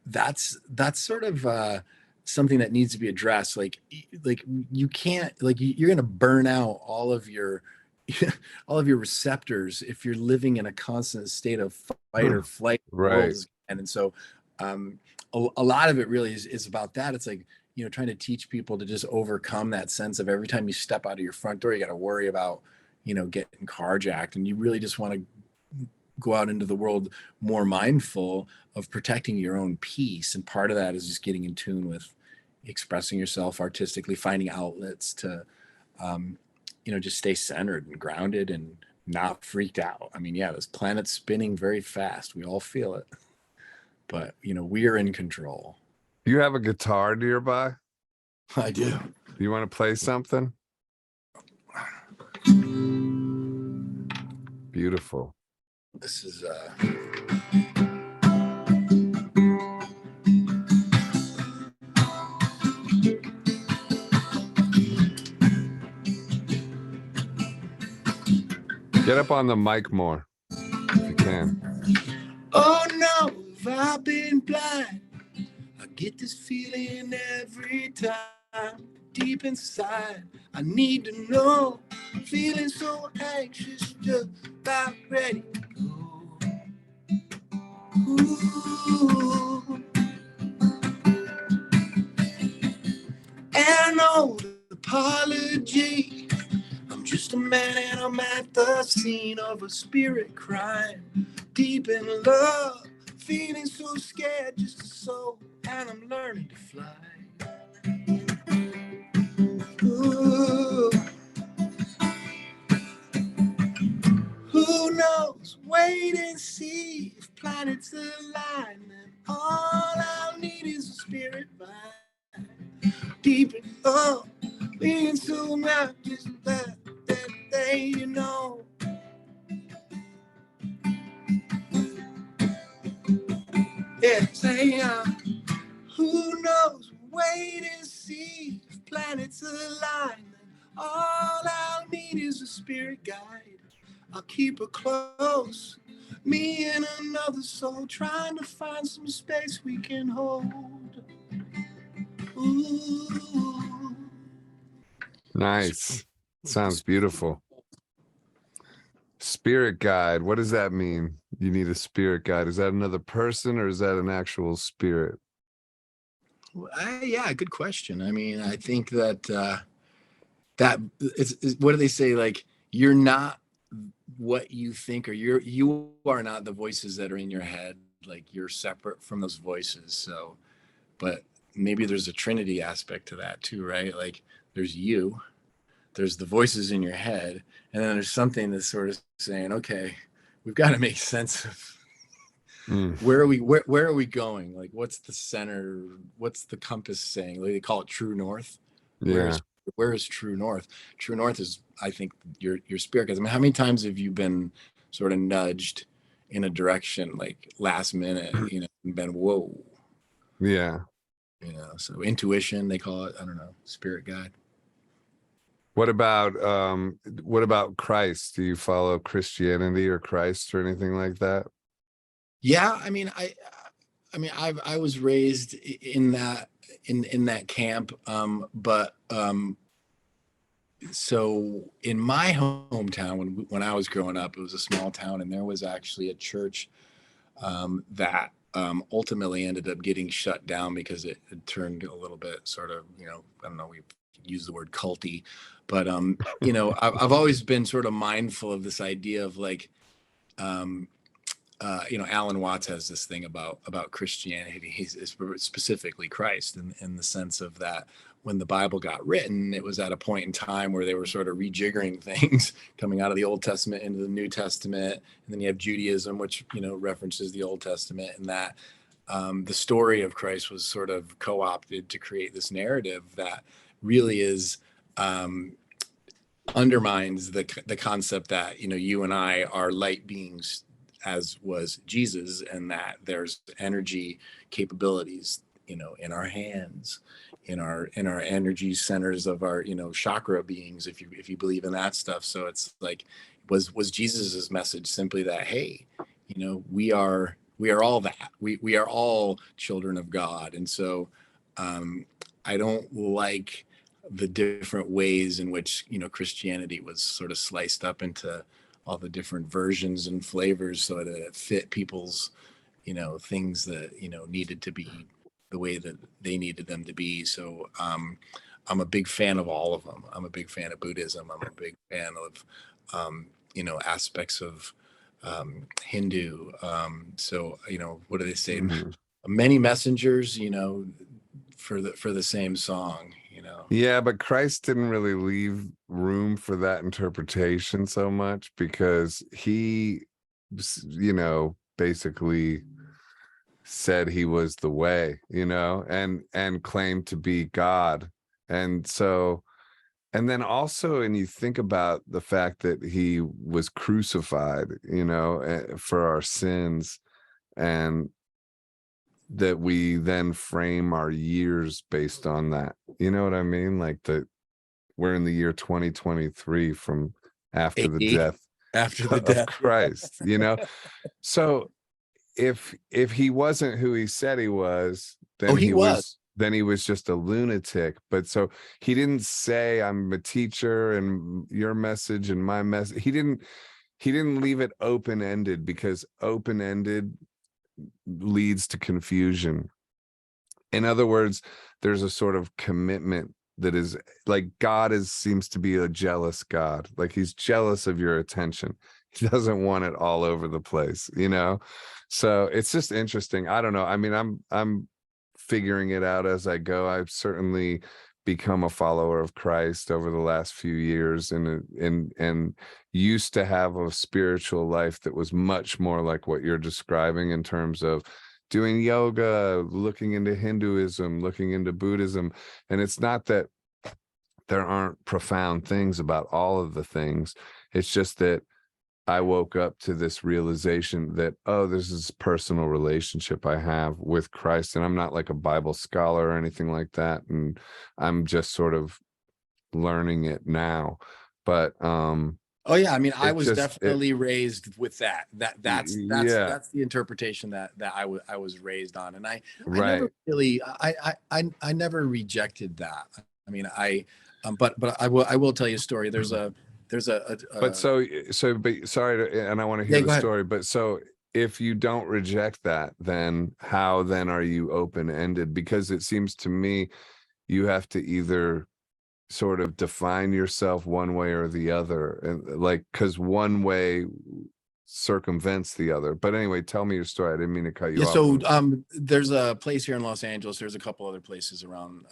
that's sort of something that needs to be addressed. Like you can't, like, you're going to burn out all of your all of your receptors if you're living in a constant state of fight or flight. Right. And so a lot of it really is about that. It's like, trying to teach people to just overcome that sense of, every time you step out of your front door, you got to worry about, getting carjacked, and you really just want to go out into the world more mindful of protecting your own peace. And part of that is just getting in tune with expressing yourself artistically, finding outlets to, just stay centered and grounded and not freaked out. I mean, yeah, this planet's spinning very fast. We all feel it, but we are in control. Do you have a guitar nearby? I do. You want to play something? Beautiful. This is Get up on the mic more if you can. oh no, have I been blind? I get this feeling every time, deep inside. I need to know. I'm feeling so anxious, just about ready to go. Ooh. And no apology. I'm just a man, and I'm at the scene of a spirit crime. Deep in love, feeling so scared, just a soul, and I'm learning to fly. Ooh. Who knows? Wait and see if planets align. Then all I'll need is a spirit vine. deep in love, being so not just that they, you know. Yeah, say, who knows? Wait and see if planets align. All I'll need is a spirit guide. I'll keep her close. Me and another soul trying to find some space we can hold. Ooh. Nice. Sounds beautiful. Spirit guide. What does that mean? You need a spirit guide. Is that another person or is that an actual spirit? Yeah, good question. I mean, I think that that it's what do they say? Like, you're not what you think, or you are not the voices that are in your head. Like, you're separate from those voices. So, but maybe there's a Trinity aspect to that too, right? Like, there's you, there's the voices in your head, and then there's something that's sort of saying, okay, we've got to make sense of where are we going? Like, what's the center? What's the compass saying? Like, they call it true north. Yeah. Where is true north? True north is, I think, your spirit. Because I mean, how many times have you been sort of nudged in a direction, like last minute, you know, and been whoa, Yeah. you know? So intuition, they call it. I don't know, spirit guide. What about Christ? Do you follow Christianity or Christ or anything like that? Yeah, I mean, I was raised in that camp, but so in my hometown, when I was growing up, it was a small town, and there was actually a church that ultimately ended up getting shut down because it turned a little bit sort of, you know, I don't know, we use the word culty, but you know, I've always been sort of mindful of this idea of like, um, you know, Alan Watts has this thing about Christianity. He's specifically Christ, in the sense of that when the Bible got written, it was at a point in time where they were sort of rejiggering things, coming out of the Old Testament into the New Testament, and then you have Judaism, which, you know, references the Old Testament, and that the story of Christ was sort of co-opted to create this narrative that really is. Undermines the concept that, you know, you and I are light beings, as was Jesus, and that there's energy capabilities, you know, in our hands, in our energy centers of our, you know, chakra beings, if you believe in that stuff. So it's like, was Jesus's message simply that, hey, you know, we are all that, we are all children of God. And so I don't like the different ways in which, you know, Christianity was sort of sliced up into all the different versions and flavors so that it fit people's, you know, things that, you know, needed to be the way that they needed them to be. So I'm a big fan of all of them. I'm a big fan of Buddhism. I'm a big fan of you know, aspects of Hindu. So, you know, what do they say? Mhm. Many messengers, you know, for the same song, you know. Yeah, but Christ didn't really leave room for that interpretation so much because he, you know, basically said he was the way, you know, and claimed to be God. And so, and then also, and you think about the fact that he was crucified, you know, for our sins, and that we then frame our years based on that. You know what I mean? Like that we're in the year 2023 from after the 80 death after the of death. Christ, you know? So if he wasn't who he said he was, Oh, then he was. then he was just a lunatic. But so he didn't say I'm a teacher and your message and my message. He didn't leave it open-ended, because open-ended leads to confusion. In other words, there's a sort of commitment that is like, God seems to be a jealous God. Like he's jealous of your attention. He doesn't want it all over the place, you know? So it's just interesting. I don't know. I mean, I'm figuring it out as I go. I've certainly become a follower of Christ over the last few years, and used to have a spiritual life that was much more like what you're describing in terms of doing yoga, looking into Hinduism, looking into Buddhism. And it's not that there aren't profound things about all of the things. It's just that I woke up to this realization that, oh, this is personal relationship I have with Christ. And I'm not like a Bible scholar or anything like that. And I'm just sort of learning it now. But oh yeah, I mean, I it was just definitely raised with that. yeah, That's the interpretation that I was raised on, and I never right. really I never rejected that. I mean, but I will tell you a story. There's But but sorry to, and I want to hear yeah, the go ahead. story, but so if you don't reject that, then how then are you open-ended? Because it seems to me you have to either sort of define yourself one way or the other, and like, because one way circumvents the other. But anyway, tell me your story. I didn't mean to cut you Yeah, off. so there's a place here in Los Angeles. There's a couple other places around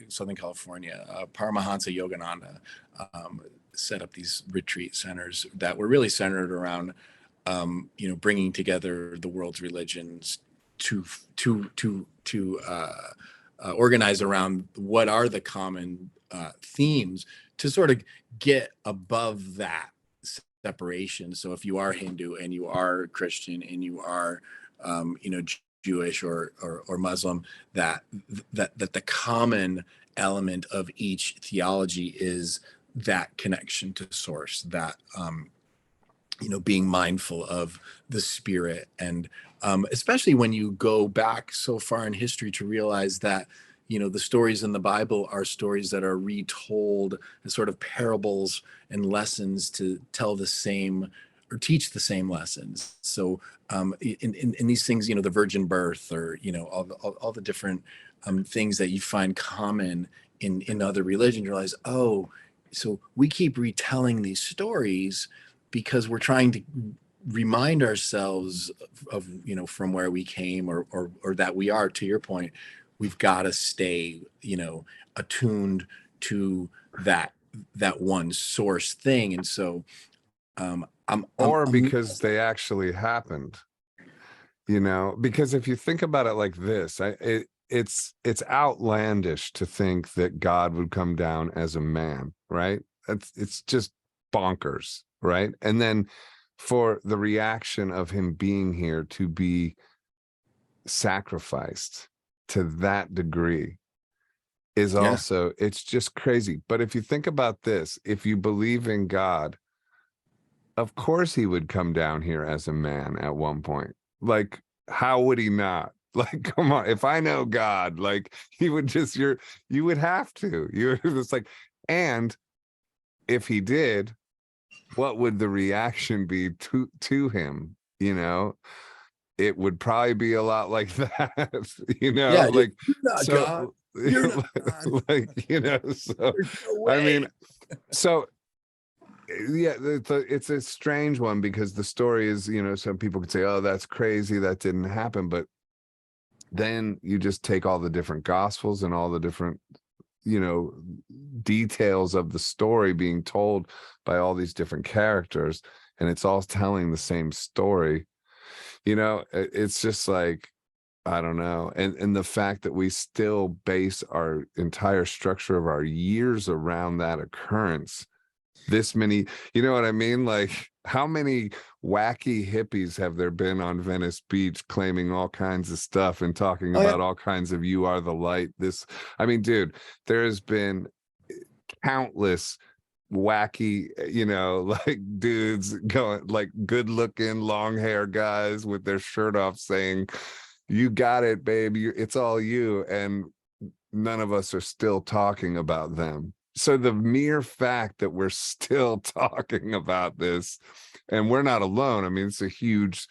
Southern California. Paramahansa Yogananda set up these retreat centers that were really centered around, bringing together the world's religions to organize around what are the common themes to sort of get above that separation. So if you are Hindu and you are Christian and you are Jewish or Muslim, that the common element of each theology is that connection to source, that being mindful of the spirit, and especially when you go back so far in history to realize that the stories in the Bible are stories that are retold as sort of parables and lessons to tell the same or teach the same lessons. So in these things, the virgin birth, or all the different things that you find common in other religions, you realize, oh, so we keep retelling these stories because we're trying to remind ourselves of from where we came, or that we are, to your point, we've got to stay attuned to that one source thing. And so Or I'm because they actually happened, because if you think about it like this, it's outlandish to think that God would come down as a man, right? It's just bonkers, right? And then for the reaction of him being here to be sacrificed to that degree is yeah, also, it's just crazy. But if you think about this, if you believe in God, of course he would come down here as a man at one point. Like, how would he not? Like, come on. If I know God, like, he would just, you would have to. You're just like, and if he did, what would the reaction be to him? It would probably be a lot like that, yeah, like, you're not God, so you're not God, like, so there's no I way. mean, so yeah, it's a strange one, because the story is, some people could say, oh, that's crazy, that didn't happen. But then you just take all the different gospels and all the different, details of the story being told by all these different characters, and it's all telling the same story. It's just like, I don't know. And the fact that we still base our entire structure of our years around that occurrence, this many, you know what I mean? Like, how many wacky hippies have there been on Venice Beach claiming all kinds of stuff and talking Oh yeah, about all kinds of "you are the light"? I mean, dude, there has been countless wacky, like, dudes going, like, good looking long hair guys with their shirt off saying, "You got it, babe. It's all you." And none of us are still talking about them. So the mere fact that we're still talking about this, and we're not alone. I mean, it's a huge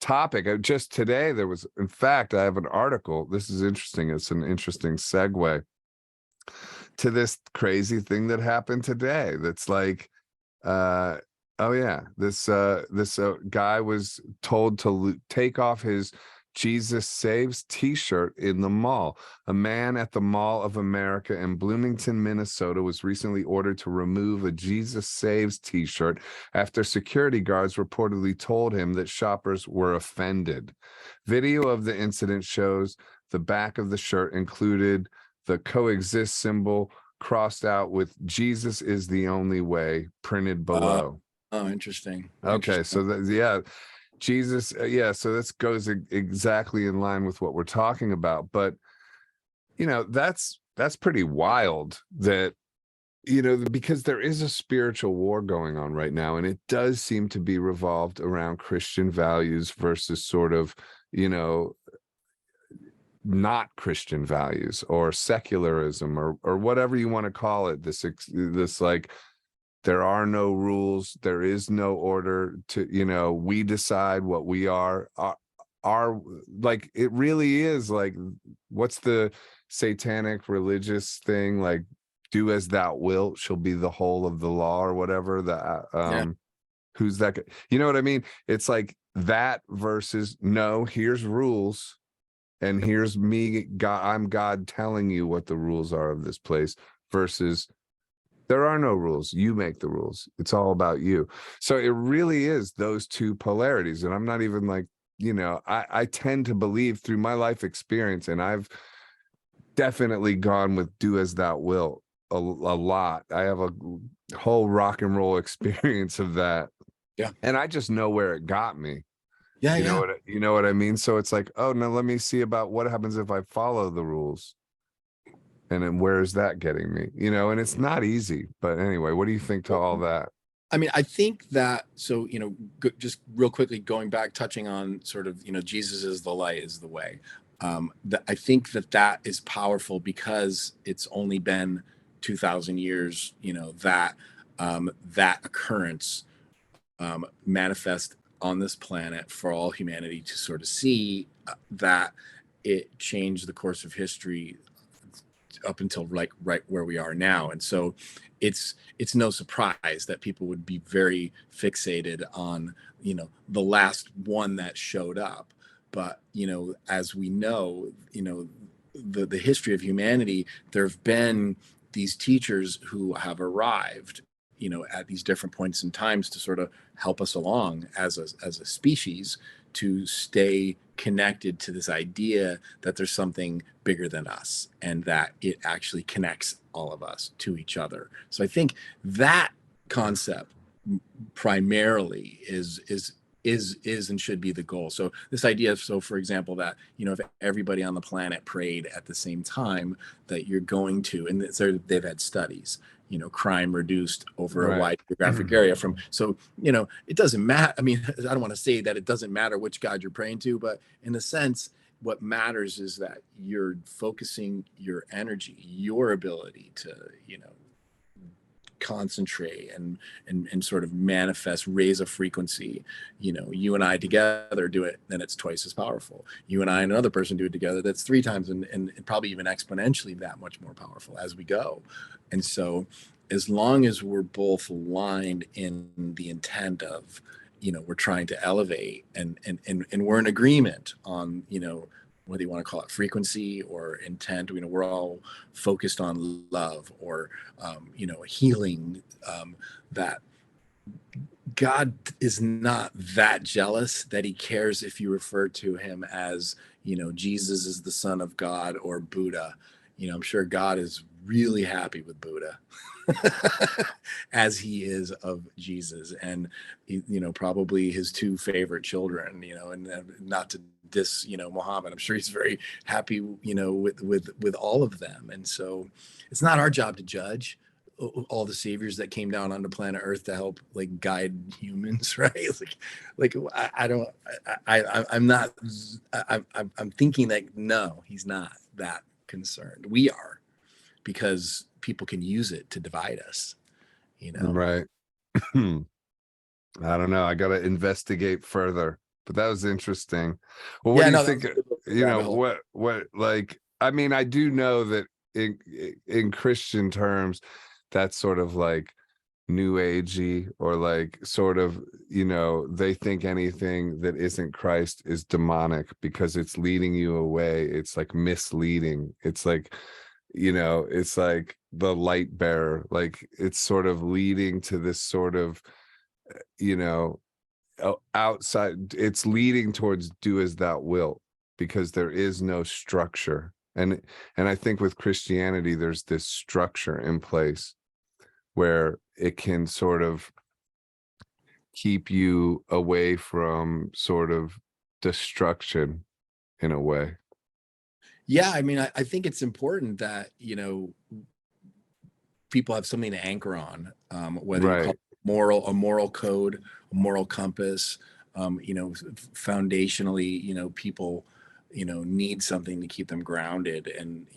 topic. Just today, there was, in fact, I have an article. This is interesting. It's an interesting segue to this crazy thing that happened today. That's like, oh yeah, this guy was told to take off his Jesus Saves t-shirt in the mall. A man at the Mall of America in Bloomington, Minnesota was recently ordered to remove a Jesus Saves t-shirt after security guards reportedly told him that shoppers were offended. Video of the incident shows the back of the shirt included the coexist symbol crossed out with Jesus is the only way printed below. Oh, interesting. Okay, so yeah, Jesus, yeah, so this goes exactly in line with what we're talking about. But that's pretty wild that because there is a spiritual war going on right now, and it does seem to be revolved around Christian values versus sort of not Christian values or secularism or whatever you want to call it. This like, there are no rules, there is no order to, we decide what we are like, it really is like, what's the satanic religious thing, like, do as thou wilt shall be the whole of the law, or whatever. Who's that? You know what I mean? It's like that versus, no, here's rules, and here's me, God, I'm God telling you what the rules are of this place, versus there are no rules. You make the rules. It's all about you. So it really is those two polarities. And I'm not even like, I tend to believe through my life experience, and I've definitely gone with do as thou wilt a lot. I have a whole rock and roll experience of that. Yeah. And I just know where it got me. Yeah. You know what I mean? So it's like, oh, no, let me see about what happens if I follow the rules. And then where is that getting me? And it's not easy. But anyway, what do you think to all that? I mean, I think that, so, just real quickly going back, touching on sort of, Jesus is the light, is the way. I think that is powerful because it's only been 2,000 years, that occurrence manifest on this planet for all humanity to sort of see, that it changed the course of history up until right where we are now. And so it's no surprise that people would be very fixated on the last one that showed up. But as we know, the history of humanity, there have been these teachers who have arrived at these different points in times to sort of help us along as a species, to stay connected to this idea that there's something bigger than us, and that it actually connects all of us to each other. So I think that concept primarily is and should be the goal. So this idea of, so for example, that if everybody on the planet prayed at the same time, that you're going to, and they've had studies, crime reduced over a wide geographic area from, so it doesn't matter. I mean, I don't want to say that it doesn't matter which God you're praying to, but in a sense, what matters is that you're focusing your energy, your ability to concentrate and sort of manifest, raise a frequency. You and I together do it, then it's twice as powerful. You and I and another person do it together, that's 3 times and probably even exponentially that much more powerful as we go. And so as long as we're both aligned in the intent of we're trying to elevate, and we're in agreement on whether you want to call it frequency or intent, we're all focused on love or healing, that God is not that jealous that he cares if you refer to him as Jesus is the son of God or Buddha. I'm sure God is really happy with Buddha as he is of Jesus, and probably his 2 favorite children, and not to diss Muhammad, I'm sure he's very happy with all of them. And so it's not our job to judge all the saviors that came down onto planet Earth to help like guide humans, right? I'm thinking that no, he's not that concerned. We are, because people can use it to divide us, Right. I don't know. I got to investigate further, but that was interesting. Well, what do you think? What like, I mean, I do know that in Christian terms, that's sort of like new agey, or like sort of, they think anything that isn't Christ is demonic because it's leading you away. It's like misleading. It's like, it's like the light bearer, like it's sort of leading to this sort of, outside, it's leading towards do as thou wilt, because there is no structure. And I think with Christianity, there's this structure in place where it can sort of keep you away from sort of destruction in a way. Yeah, I mean, I think it's important that, people have something to anchor on, whether you call Right. it a moral code, a moral compass, foundationally, people, need something to keep them grounded, and,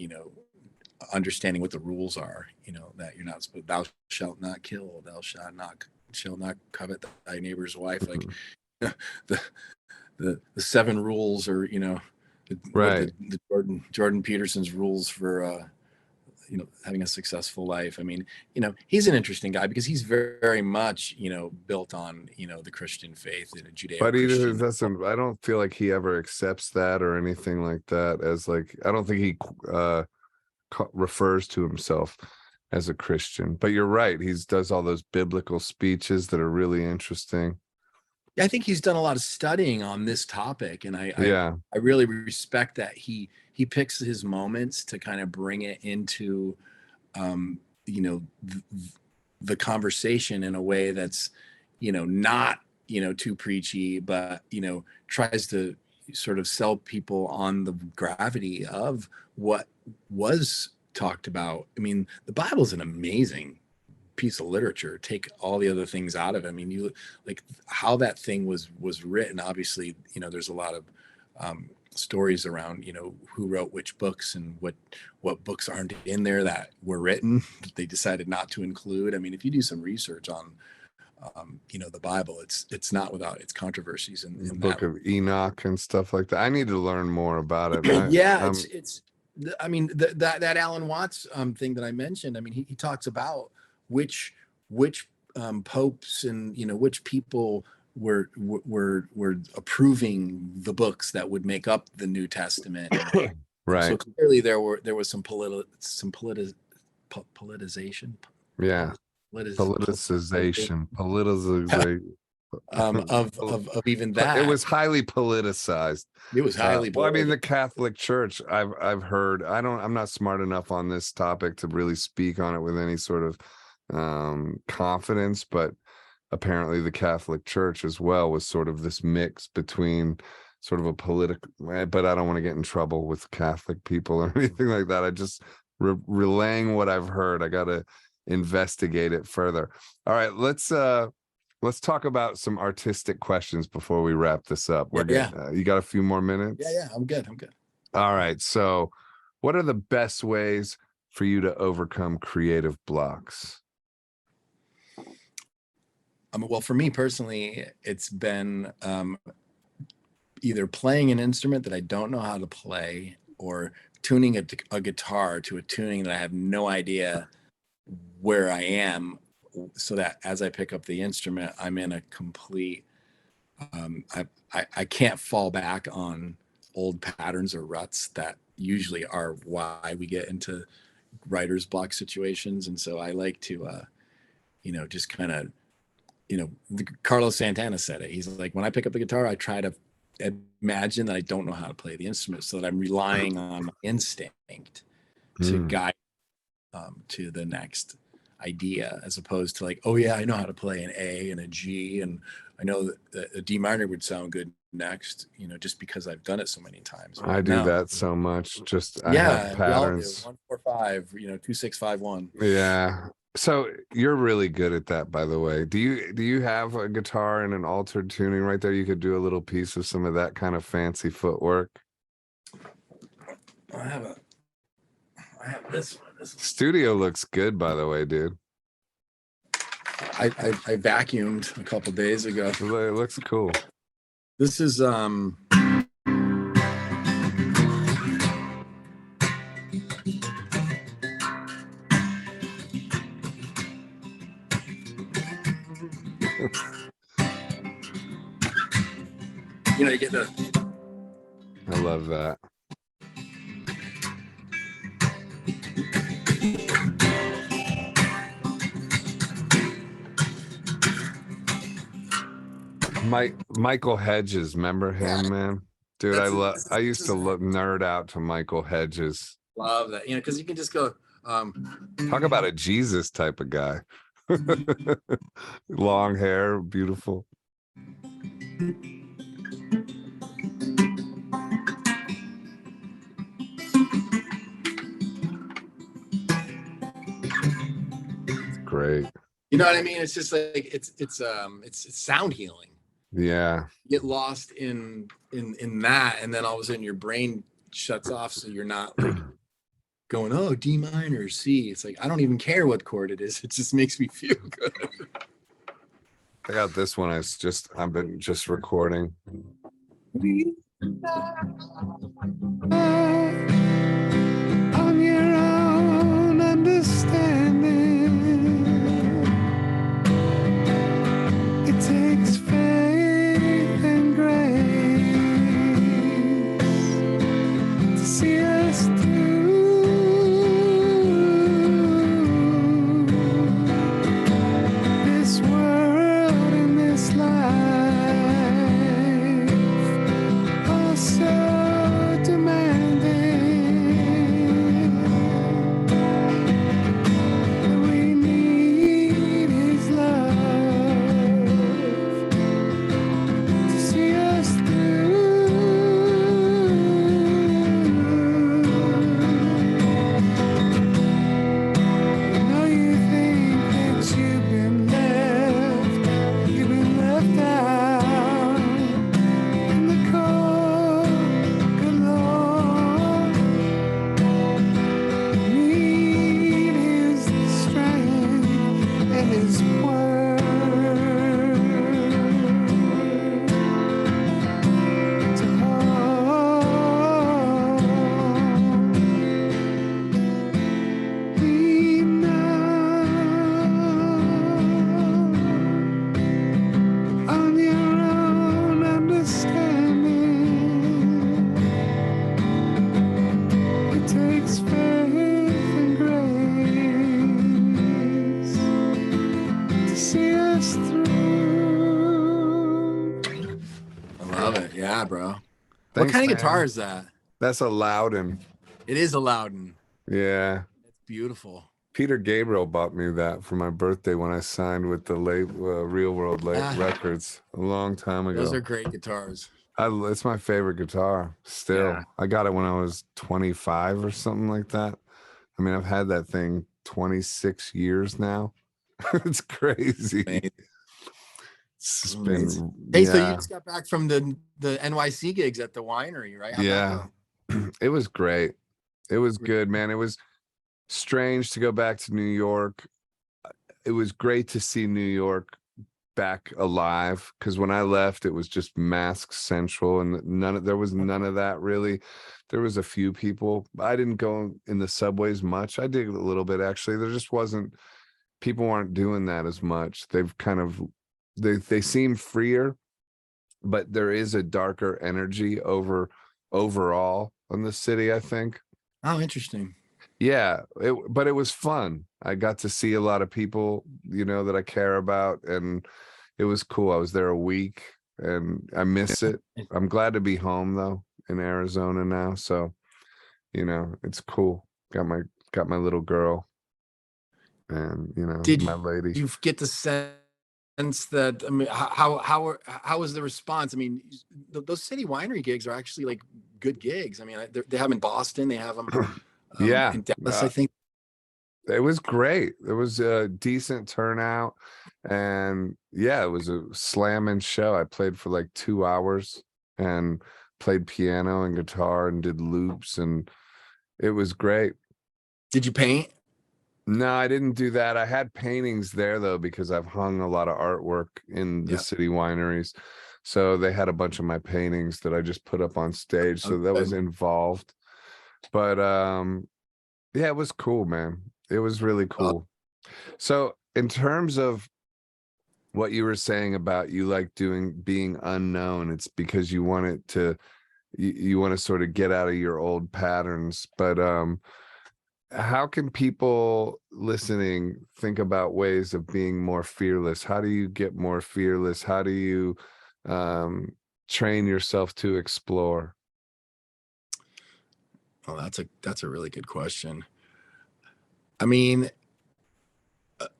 understanding what the rules are, that you're not supposed, thou shalt not kill, thou shall not covet thy neighbor's wife. Like the the seven rules, or what are Right. the Jordan Peterson's rules for having a successful life. I mean, he's an interesting guy because he's very, very much built on the Christian faith, But he Judeo-Christian. doesn't, I don't feel like he ever accepts that or anything like that as like, I don't think he refers to himself as a Christian. But you're right, he does all those biblical speeches that are really interesting. I think he's done a lot of studying on this topic, and Yeah. I really respect that he picks his moments to kind of bring it into the conversation in a way that's not too preachy, but tries to sort of sell people on the gravity of what was talked about. I mean, the Bible's an amazing piece of literature. Take all the other things out of it. I mean, you like how that thing was written. Obviously, there's a lot of stories around who wrote which books and what books aren't in there that were written that they decided not to include. I mean, if you do some research on the Bible, it's not without its controversies in The that. Book of Enoch and stuff like that. I need to learn more about it. Yeah, it's I mean, that Alan Watts thing that I mentioned. I mean, he talks about which popes and which people were approving the books that would make up the New Testament. Right. So clearly there was some politicization. Yeah. Politicization. Of even that. It was highly politicized. It was highly well, I mean, the Catholic Church, I've heard, I'm not smart enough on this topic to really speak on it with any sort of confidence, but apparently the Catholic Church as well was sort of this mix between sort of a political, but I don't want to get in trouble with Catholic people or anything like that. I just relaying what I've heard. I got to investigate it further. All right, let's talk about some artistic questions before we wrap this up. You got a few more minutes? Yeah, I'm good. All right, so what are the best ways for you to overcome creative blocks? Well, for me personally, it's been either playing an instrument that I don't know how to play, or tuning a guitar to a tuning that I have no idea where I am, so that as I pick up the instrument, I'm in a complete, I can't fall back on old patterns or ruts that usually are why we get into writer's block situations. And so I like to, just kind of, Carlos Santana said it. He's like, when I pick up the guitar, I try to imagine that I don't know how to play the instrument, so that I'm relying on my instinct to guide to the next idea, as opposed to like, oh yeah, I know how to play an A and a G, and I know that a D minor would sound good next, just because I've done it so many times. But I do that so much. I have patterns. 1 4 5, 2 6 5 1. Yeah. So you're really good at that, by the way. Do you have a guitar and an altered tuning right there? You could do a little piece of some of that kind of fancy footwork. I have this one. Studio looks good, by the way, dude. I vacuumed a couple days ago. It looks cool. This is You know, you get the. I love that. Michael Hedges, remember him, man? Dude, I used to nerd out to Michael Hedges. Love that, you know, because you can just go. Talk about a Jesus type of guy. Long hair, beautiful. It's great. You know what I mean? It's just like it's sound healing. Yeah. You get lost in that, and then all of a sudden your brain shuts off, so you're not like going, oh, D minor, C. It's like I don't even care what chord it is. It just makes me feel good. I got this one. I've been just recording. On your own understanding, it takes faith and grace to see us through this world and this life, also demanding. We need his love to see us through. I know you think that you've been left out in the cold, good Lord. Need his strength and his word to hold. Lean now on your own understanding. It takes faith and grace to see us through. I love it. Yeah, bro. Thanks, what kind of man. guitar is that? That's a Loudon. It is a Loudon. Yeah. It's beautiful. Peter Gabriel bought me that for my birthday when I signed with the Real World Records a long time ago. Those are great guitars. It's my favorite guitar still. Yeah. I got it when I was 25 or something like that. I mean, I've had that thing 26 years now. It's crazy. Amazing. It's been, Hey, so you just got back from the NYC gigs at the winery, right? How'd that go? It was great. It was good, man. It was strange to go back to New York. It was great to see New York back alive, because when I left, it was just Mask Central, and there was none of that really. There was a few people. I didn't go in the subways much. I did a little bit actually. There just wasn't, people aren't doing that as much. They've kind of, they seem freer, but there is a darker energy overall in the city, I think. Oh, interesting. Yeah, but it was fun. I got to see a lot of people, you know, that I care about, and it was cool. I was there a week, and I miss it. I'm glad to be home though, in Arizona now. So, you know, it's cool. Got my little girl, and you know, my lady. You get the sense that, I mean, how was the response? I mean, those city winery gigs are actually like good gigs. I mean, they have them in Boston. They have them. Yeah, in Dallas, I think. It was great. It was a decent turnout, and yeah, it was a slamming show. I played for like 2 hours and played piano and guitar and did loops, and it was great. Did you paint? No, I didn't do that. I had paintings there though, because I've hung a lot of artwork in the city wineries. So they had a bunch of my paintings that I just put up on stage. So that was involved. But yeah, it was cool, man. It was really cool. So in terms of what you were saying about you like being unknown. It's because you want it to, you want to sort of get out of your old patterns. But how can people listening think about ways of being more fearless? How do you get more fearless? How do you um, train yourself to explore? Oh, that's a really good question. I mean,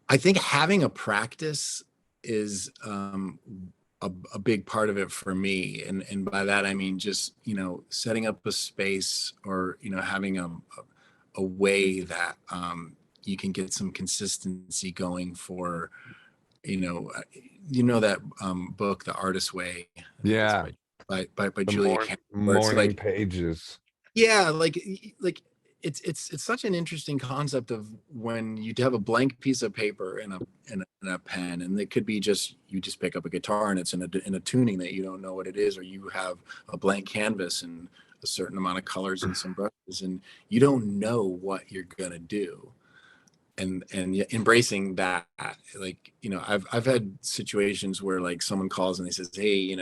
I think having a practice is a big part of it for me, and by that I mean just setting up a space, or having a way that you can get some consistency going for you know uh, that book, The Artist's Way. I think it's Yeah, by the Julia Cameron, where it's morning like, pages. yeah, like it's such an interesting concept of when you have a blank piece of paper and a pen, and it could be just you just pick up a guitar and it's in a tuning that you don't know what it is, or you have a blank canvas and a certain amount of colors and some brushes, and you don't know what you're gonna do. And embracing that, like I've had situations where like someone calls and they says, hey,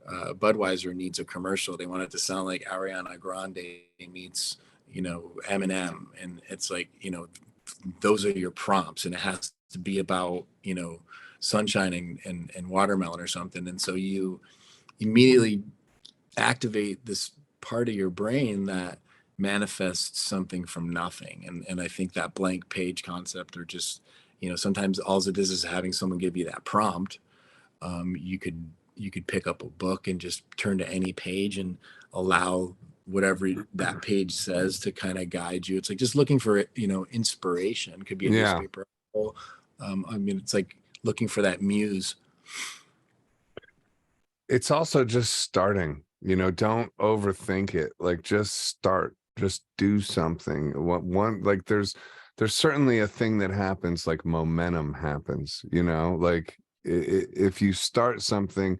Budweiser needs a commercial. They want it to sound like Ariana Grande meets Eminem, and it's like those are your prompts, and it has to be about sunshine and watermelon or something. And so you immediately activate this part of your brain that manifests something from nothing. And I think that blank page concept, or just sometimes all it is having someone give you that prompt. You could pick up a book and just turn to any page and allow whatever that page says to kind of guide you. It's like just looking for inspiration. It could be a Yeah. newspaper article. I mean, it's like looking for that muse. It's also just starting, don't overthink it. Like just start, just do something. One like there's certainly a thing that happens, like momentum happens, like if you start something,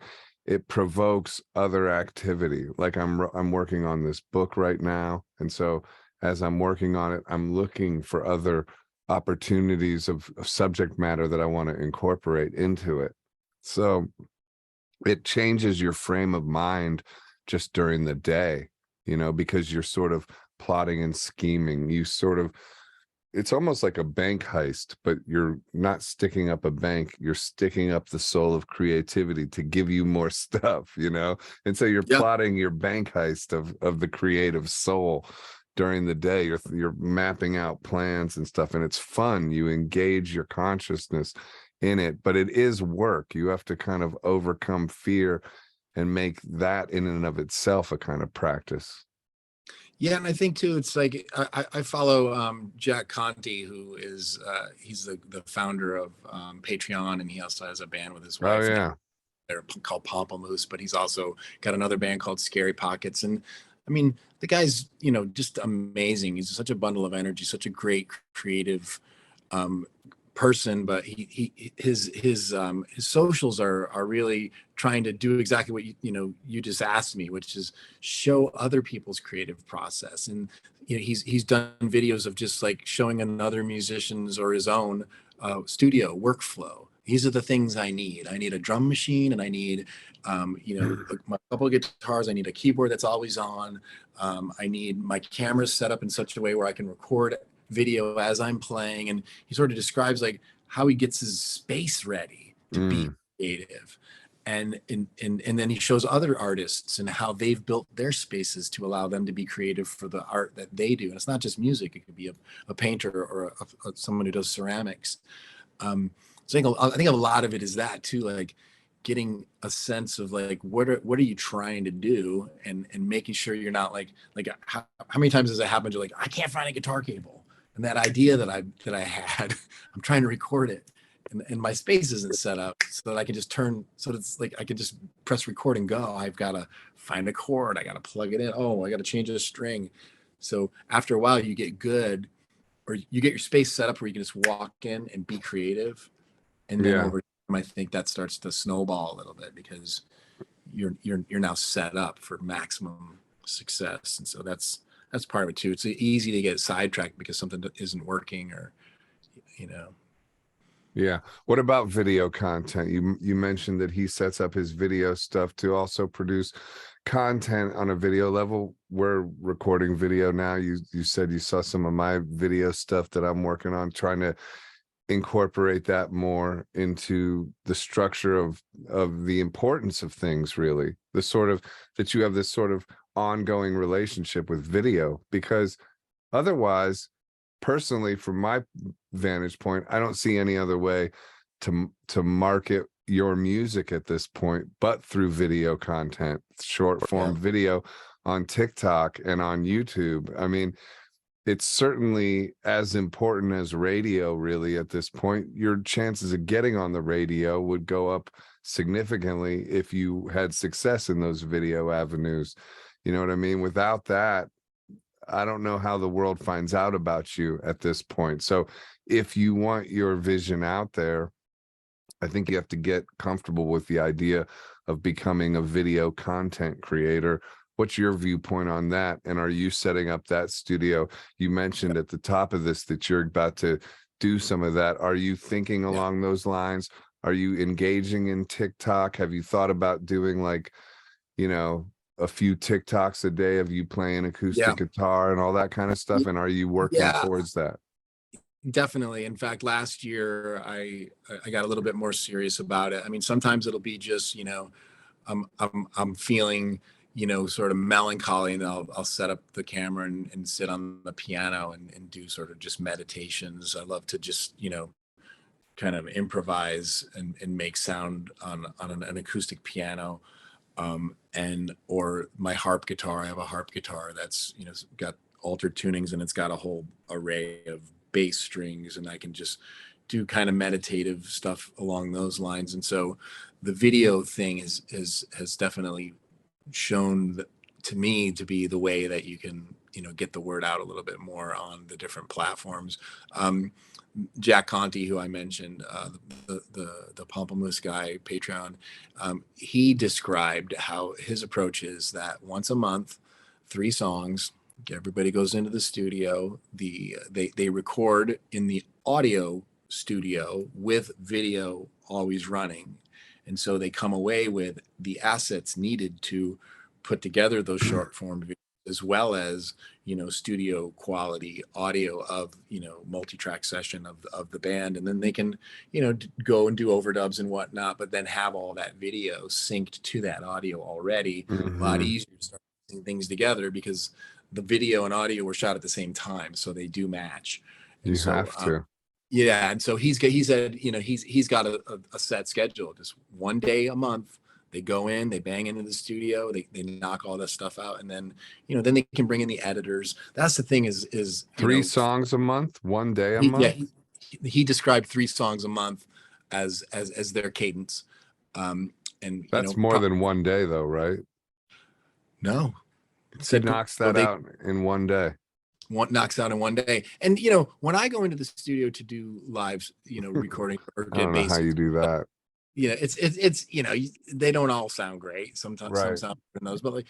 it provokes other activity. Like I'm working on this book right now, and so as I'm working on it, I'm looking for other opportunities of subject matter that I want to incorporate into it. So it changes your frame of mind just during the day, because you're sort of plotting and scheming. You sort of, it's almost like a bank heist, but you're not sticking up a bank, you're sticking up the soul of creativity to give you more stuff, and so you're Yeah. plotting your bank heist of the creative soul during the day. You're mapping out plans and stuff, and it's fun. You engage your consciousness in it, but it is work. You have to kind of overcome fear and make that in and of itself a kind of practice. Yeah, and I think too, it's like I follow Jack Conte, who is he's the founder of Patreon, and he also has a band with his Oh wife, and yeah. they're called Pamplemousse. But he's also got another band called Scary Pockets, and I mean the guy's just amazing. He's such a bundle of energy, such a great creative um, person, but his socials are really trying to do exactly what you just asked me, which is show other people's creative process. And he's done videos of just like showing another musician's or his own studio workflow. These are the things I need. I need a drum machine, and I need a couple of guitars. I need a keyboard that's always on. I need my camera set up in such a way where I can record video as I'm playing. And he sort of describes like how he gets his space ready to be Mm, creative. And then he shows other artists and how they've built their spaces to allow them to be creative for the art that they do. And it's not just music; it could be a painter or someone who does ceramics. So I think a lot of it is that too, like getting a sense of like what are you trying to do, and making sure you're not like how many times has it happened? You're like, I can't find a guitar cable, and that idea that I had, I'm trying to record it, and my space isn't set up so that I can just turn, so it's like I can just press record and go. I've got to find a chord, I got to plug it in, oh, I got to change a string. So after a while you get good, or you get your space set up where you can just walk in and be creative, and then yeah. over time I think that starts to snowball a little bit, because you're now set up for maximum success. And so that's part of it too. It's easy to get sidetracked because something isn't working, or you know Yeah. What about video content? You mentioned that he sets up his video stuff to also produce content on a video level. We're recording video now. You said you saw some of my video stuff that I'm working on, trying to incorporate that more into the structure of the importance of things, really. The sort of that you have this sort of ongoing relationship with video, because otherwise, personally, from my vantage point, I don't see any other way to market your music at this point but through video content, short Yeah. form video on TikTok and on YouTube. I mean, it's certainly as important as radio, really, at this point. Your chances of getting on the radio would go up significantly if you had success in those video avenues. You know what I mean? Without that, I don't know how the world finds out about you at this point. So if you want your vision out there, I think you have to get comfortable with the idea of becoming a video content creator. What's your viewpoint on that? And are you setting up that studio? You mentioned at the top of this that you're about to do some of that. Are you thinking Yeah. along those lines? Are you engaging in TikTok? Have you thought about doing, like, you know, a few TikToks a day of you playing Yeah. acoustic guitar and all that kind of stuff? And are you working Yeah. towards that? Definitely. In fact, last year I got a little bit more serious about it. I mean, sometimes it'll be just, I'm feeling, sort of melancholy, and I'll set up the camera and sit on the piano and do sort of just meditations. I love to just, kind of improvise and make sound on an acoustic piano. And or my harp guitar. I have a harp guitar that's, got altered tunings, and it's got a whole array of bass strings, and I can just do kind of meditative stuff along those lines. And so the video thing has definitely shown to me to be the way that you can, get the word out a little bit more on the different platforms. um, Jack Conti, who I mentioned, the Pamplemousse guy, Patreon, he described how his approach is that once a month, 3 songs. Everybody goes into the studio. They record in the audio studio with video always running, and so they come away with the assets needed to put together those short form videos, as well as, studio quality audio of, multi-track session of the band. And then they can, go and do overdubs and whatnot, but then have all that video synced to that audio already. A lot Hmm. easier to start putting things together, because the video and audio were shot at the same time, so they do match. And You so have to. yeah, and so he said, he's got a set schedule, just one day a month. They go in, they bang into the studio, they knock all this stuff out, and then, then they can bring in the editors. That's the thing is, 3 songs a month, 1 day a yeah, month. he described 3 songs a month as their cadence. And That's more than 1 day, though, right? no, it He said knocks well, that out in 1 day. one knocks out in one day. And when I go into the studio to do live, recording or I get don't know how basics, you do that. it's they don't all sound great. Sometimes some Right. sound better than those, but like,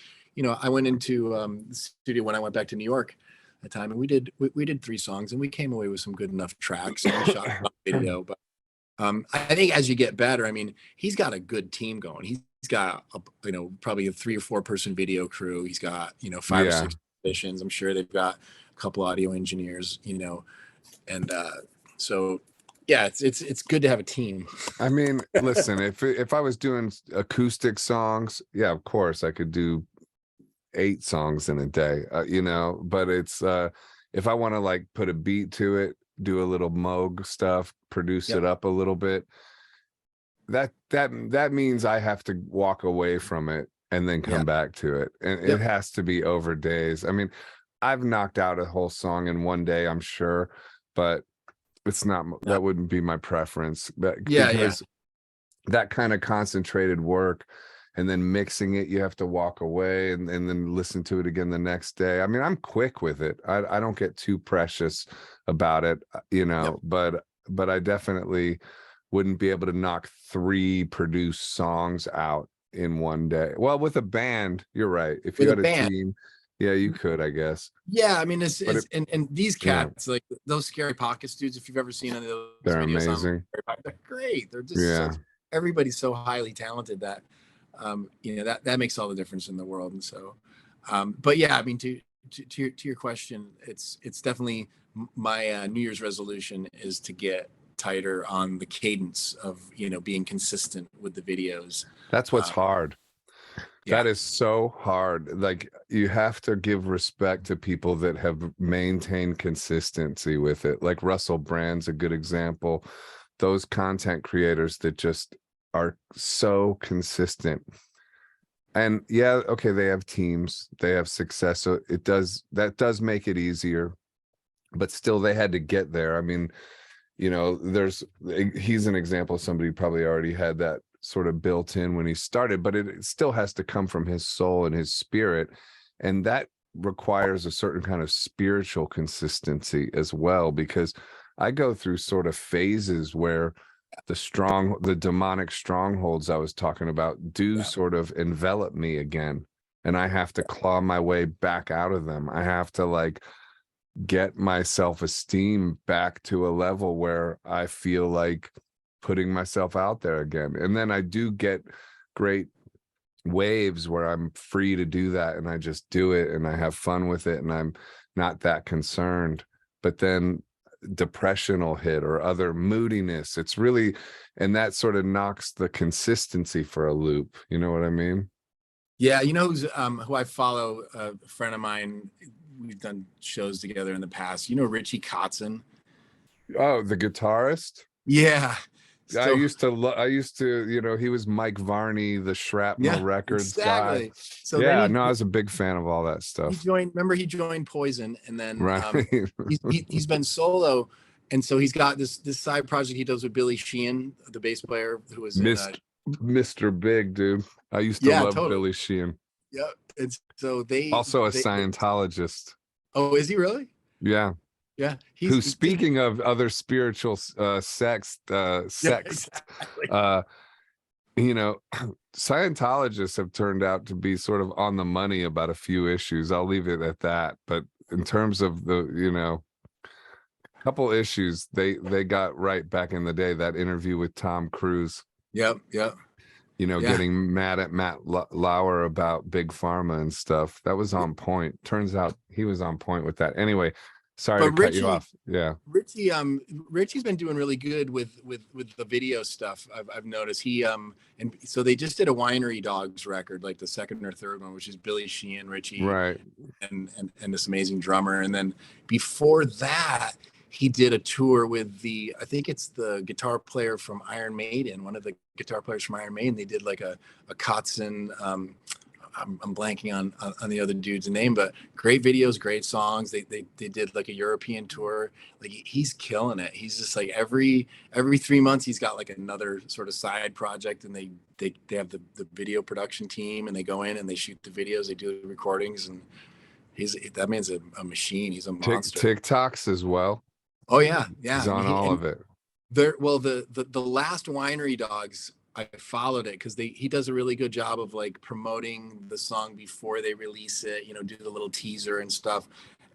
I went into the studio when I went back to New York at the time, and we did 3 songs, and we came away with some good enough tracks, and we shot a video. But I think as you get better, I mean, he's got a good team going. He's got probably a 3 or 4 person video crew. He's got 5 or 6 Yeah. musicians. I'm sure they've got a couple audio engineers, and so yeah, it's good to have a team. I mean, listen, if I was doing acoustic songs, yeah, of course I could do 8 songs in a day, but it's if I want to, like, put a beat to it, do a little Moog stuff, produce Yep. it up a little bit, that means I have to walk away from it and then Yeah. come back to it. And it Yep. has to be over days. I mean, I've knocked out a whole song in 1 day, I'm sure, but it's not, Yeah. that wouldn't be my preference. Yeah. Because that kind of concentrated work, and then mixing it, you have to walk away and then listen to it again the next day. I mean, I'm quick with it. I don't get too precious about it, Yep. but I definitely wouldn't be able to knock 3 produced songs out in 1 day. Well, with a band, you're right. If you With a had a band. team, Yeah, you could, I guess. Yeah, I mean, But it, and these yeah, cats, like those Scary Pockets dudes, if you've ever seen any of those they're videos on, amazing. they're great. They're just Yeah. such, everybody's so highly talented that, you know, that makes all the difference in the world. And so, but yeah, I mean, to your question, it's definitely my New Year's resolution is to get tighter on the cadence of, you know, being consistent with the videos. That's what's Uh, hard. yeah, That is so hard. Like you have to give respect to people that have maintained consistency with it. Like Russell Brand's a good example. Those content creators that just are so consistent. And yeah, okay, they have teams, they have success. So that does make it easier, but still they had to get there. I mean, you know, he's an example of somebody who probably already had that sort of built in when he started, but it still has to come from his soul and his spirit, and that requires a certain kind of spiritual consistency as well, because I go through sort of phases where the demonic strongholds I was talking about do yeah, sort of envelop me again, and I have to claw my way back out of them. I have to like get my self-esteem back to a level where I feel like putting myself out there again. And then I do get great waves where I'm free to do that, and I just do it and I have fun with it and I'm not that concerned. But then depression will hit or other moodiness. It's really, and that sort of knocks the consistency for a loop. You know what I mean? yeah. You know who I follow? A friend of mine. We've done shows together in the past. You know Richie Kotzen? Oh, the guitarist. Yeah. So I used to, you know, he was Mike Varney, the Shrapnel yeah, Records guy. exactly. So then Yeah, no, I was a big fan of all that he stuff. joined. Remember he joined Poison, and then Right. he's been solo, and so he's got this side project he does with Billy Sheehan, the bass player who was in. Mr. Big, dude. I used to Yeah, love totally. Billy Sheehan. Yeah, and so they Also a they. Scientologist. Oh, is he really? Yeah. Yeah, Who, he's just speaking of other spiritual yeah, sext, exactly. uh, you know, Scientologists have turned out to be sort of on the money about a few issues. I'll leave it at that. But in terms of the, you know, couple issues they got right back in the day, that interview with Tom Cruise, Yep, yep, you know, yeah. getting mad at Matt Lauer about big pharma and stuff, that was on point. Turns out he was on point with that. Anyway, sorry But to cut you off. Yeah. Richie's been doing really good with the video stuff. I've noticed and so they just did a Winery Dogs record, like the second or third one, which is Billy Sheehan, Richie, Right. and this amazing drummer. And then before that, he did a tour with I think it's the guitar player from Iron Maiden, one of the guitar players from Iron Maiden. They did like a Kotzen. I'm blanking on the other dude's name, but great videos, great songs. They did like a European tour. Like he's killing it. He's just like every 3 months he's got like another sort of side project, and they have the video production team, and they go in and they shoot the videos, they do the recordings, and that man's a machine. He's a monster. TikToks as well. Oh yeah, yeah. He's I mean, on all of it. the last Winery Dogs, I followed it because he does a really good job of like promoting the song before they release it, you know, do the little teaser and stuff.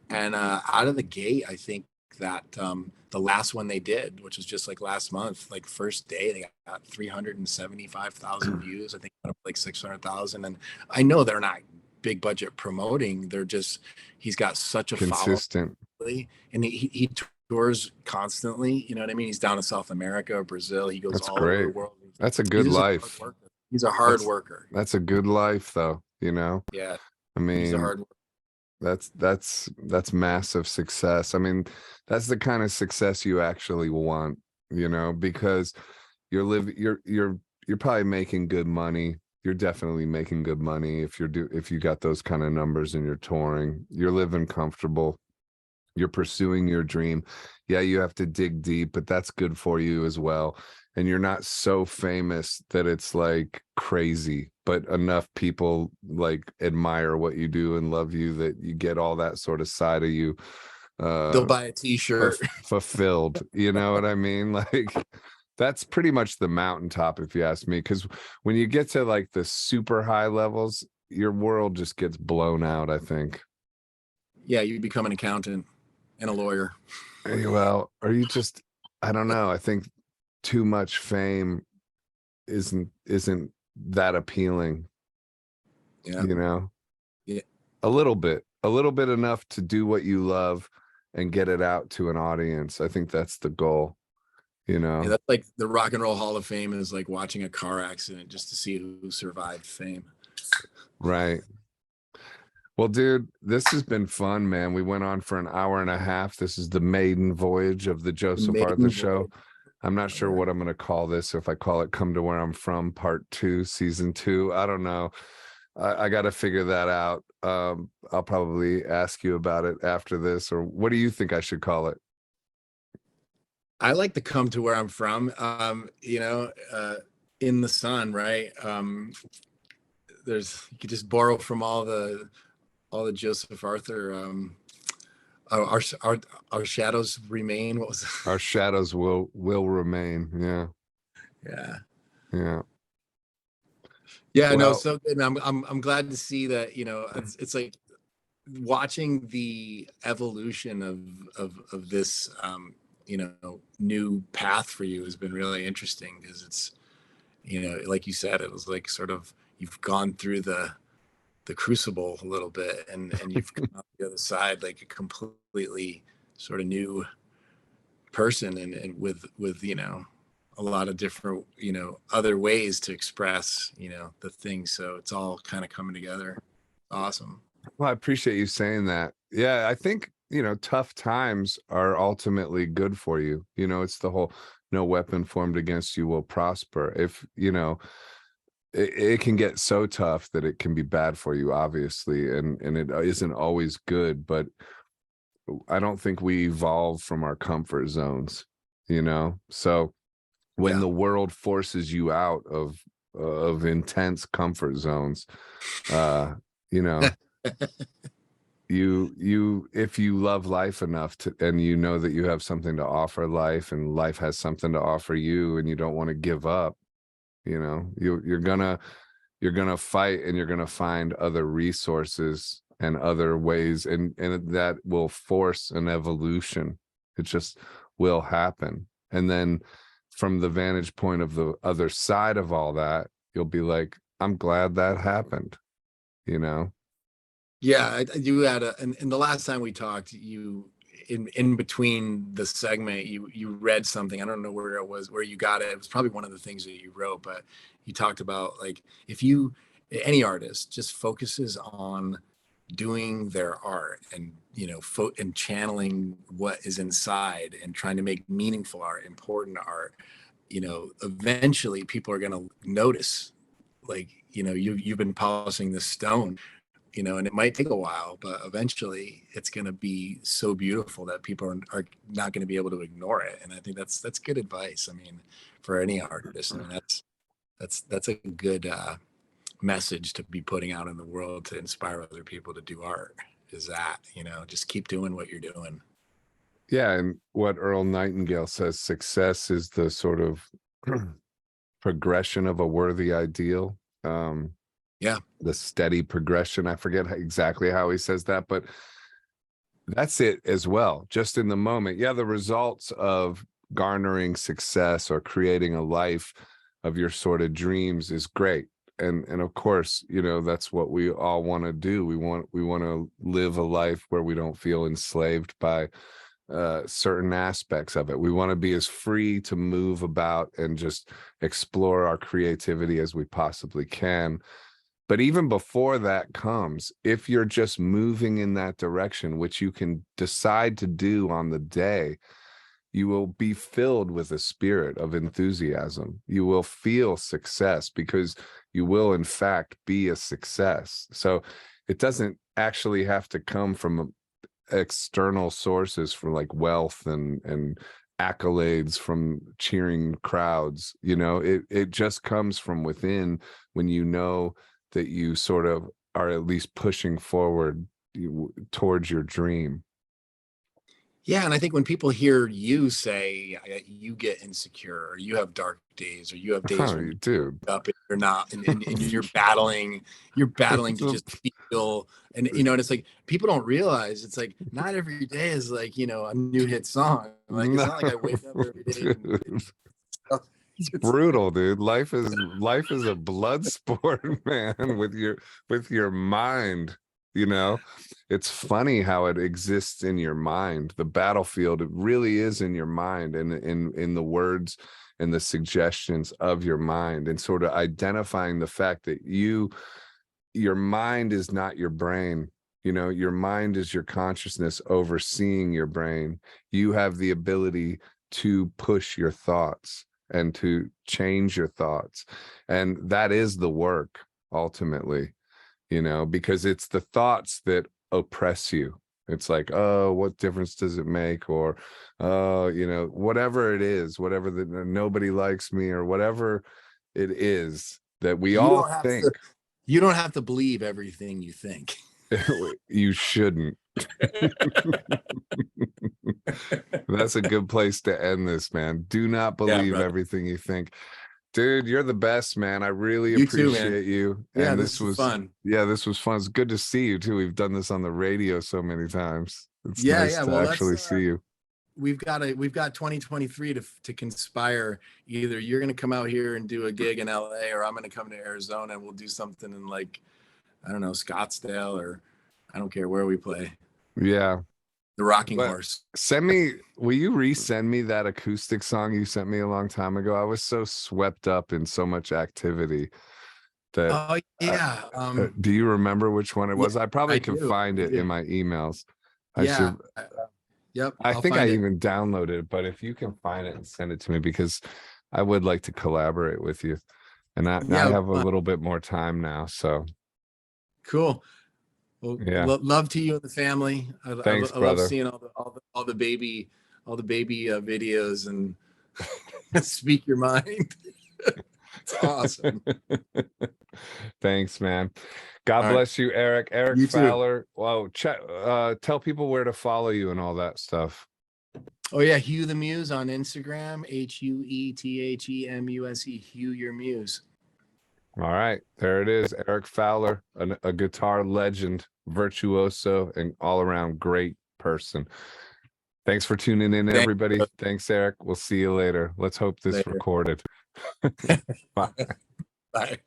And out of the gate, I think that the last one they did, which was just like last month, like first day, they got 375,000 views. I think like 600,000. And I know they're not big budget promoting. They're just, he's got such a Consistent. following, and he tours constantly. You know what I mean? He's down in South America, Brazil. He goes That's all over the great. world. That's a He's good just a hard life. worker. He's a hard worker. That's a good life though, you know. Yeah, I he's a mean, hard worker. that's massive success. I mean, that's the kind of success you actually want, you know, because you're probably making good money. You're definitely making good money if you got those kind of numbers and you're touring. You're living comfortable. You're pursuing your dream. Yeah, you have to dig deep, but that's good for you as well. And you're not so famous that it's like crazy, but enough people like admire what you do and love you that you get all that sort of side of you They'll buy a T-shirt. fulfilled. You know what I mean? Like that's pretty much the mountaintop, if you ask me, because when you get to like the super high levels, your world just gets blown out, I think. Yeah, you become an accountant and a lawyer. Well, or you just, I don't know. I think too much fame isn't that appealing, Yeah. you know? Yeah. A little bit enough to do what you love and get it out to an audience. I think that's the goal, you Yeah, know? that's like the Rock and Roll Hall of Fame is like watching a car accident just to see who survived fame. Right. Well, dude, this has been fun, man. We went on for an hour and a half. This is the maiden voyage of the The Joseph Arthur maiden Show. voyage. I'm not All sure right. what I'm going to call this. If I call it Come to Where I'm From, Part 2, Season 2. I don't know. I got to figure that out. I'll probably ask you about it after this. Or what do you think I should call it? I like to come to where I'm from. In the sun, right? You could just borrow from all the Joseph Arthur. Our shadows remain. What was it? Our shadows will remain. Yeah. Yeah. Yeah. Yeah, no, Well, so good. I'm glad to see that, it's like watching the evolution of this new path for you has been really interesting because it's, like you said, it was like sort of you've gone through the crucible a little bit and you've come out the other side like a completely sort of new person and with a lot of different other ways to express the things, so it's all kind of coming together. Awesome. I appreciate you saying that. Yeah, I think, tough times are ultimately good for you. It's the whole no weapon formed against you will prosper. If, it can get so tough that it can be bad for you, obviously, and it isn't always good, but I don't think we evolve from our comfort zones, So when Yeah. the world forces you out of intense comfort zones, you know, you if you love life enough to, and you know that you have something to offer life and life has something to offer you, and you don't want to give up, you're gonna fight, and you're gonna find other resources and other ways, and that will force an evolution. It just will happen. And then from the vantage point of the other side of all that, you'll be like, I'm glad that happened, you know? Yeah, you had and the last time we talked, you in between the segment, you read something. I don't know where it was, where you got it. It was probably one of the things that you wrote, but you talked about like if any artist just focuses on doing their art and and channeling what is inside and trying to make meaningful art, important art, eventually people are going to notice, like you've been polishing this stone, and it might take a while, but eventually it's going to be so beautiful that people are not going to be able to ignore it. And I think that's good advice. I mean, for any artist, I mean, that's a good message to be putting out in the world to inspire other people to do art, is that, just keep doing what you're doing. Yeah, and what Earl Nightingale says, success is the sort of progression of a worthy ideal. Yeah. The steady progression. I forget exactly how he says that, but that's it as well. Just in the moment. Yeah, the results of garnering success or creating a life of your sort of dreams is great. And of course, that's what we all want to do. We want to live a life where we don't feel enslaved by certain aspects of it. We want to be as free to move about and just explore our creativity as we possibly can. But even before that comes, if you're just moving in that direction, which you can decide to do on the day, you will be filled with a spirit of enthusiasm. You will feel success because you will, in fact, be a success. So it doesn't actually have to come from external sources, from like wealth and accolades from cheering crowds. It just comes from within, when that you sort of are at least pushing forward towards your dream. Yeah, and I think when people hear you say you get insecure, or you have dark days, or you have days Oh, when you dude. wake up and you're not, and you're battling to just feel, and and it's like people don't realize it's like not every day is like a new hit song. Like it's No, not like I wake up every day and dude. It's it's brutal, dude. Life is a blood sport, man, with your mind, you know. It's funny how it exists in your mind. The battlefield, it really is in your mind, and in the words and the suggestions of your mind, and sort of identifying the fact that your mind is not your brain. You know, your mind is your consciousness overseeing your brain. You have the ability to push your thoughts and to change your thoughts. And that is the work ultimately, because it's the thoughts that oppress you. It's like, oh, what difference does it make? Or, oh, whatever it is, whatever nobody likes me, or whatever it is that we you all don't have to think. you don't have to believe everything you think. You shouldn't. That's a good place to end this, man. Do not Yeah, believe brother. everything you think. Dude, you're the best, man. I really You too, man. appreciate you. Yeah, And this is fun. this was fun. It's good to see you too. We've done this on the radio so many times. It's Yeah, nice yeah. to Well, let's actually see you. we've got 2023 to conspire. Either you're going to come out here and do a gig in LA, or I'm going to come to Arizona and we'll do something in, like, I don't know, Scottsdale, or I don't care where we play. Yeah. The Rocking But Horse. will you resend me that acoustic song you sent me a long time ago? I was so swept up in so much activity that Oh yeah. do you remember which one it Yeah, was? I probably I can do. find I it in do. my emails. I Yeah. should. Yep. I I'll think I find it. even downloaded it, but if you can find it and send it to me, because I would like to collaborate with you. And I Yeah. have a little bit more time now. So Cool. Well, yeah. love to you and the family. Thanks, I love brother. seeing all the baby videos, and speak your mind. It's awesome. Thanks, man. God All right. bless you, Eric. Eric You too. Fowler. Whoa, tell people where to follow you and all that stuff. Oh yeah, Hue the Muse on Instagram. HUETHEMUSE. Hue your Muse. All right, there it is. Eric Fowler, a guitar legend, virtuoso, and all around great person. Thanks for tuning in, Thank everybody. you. Thanks, Eric. We'll see you later. Let's hope this Later. recorded. Bye. Bye.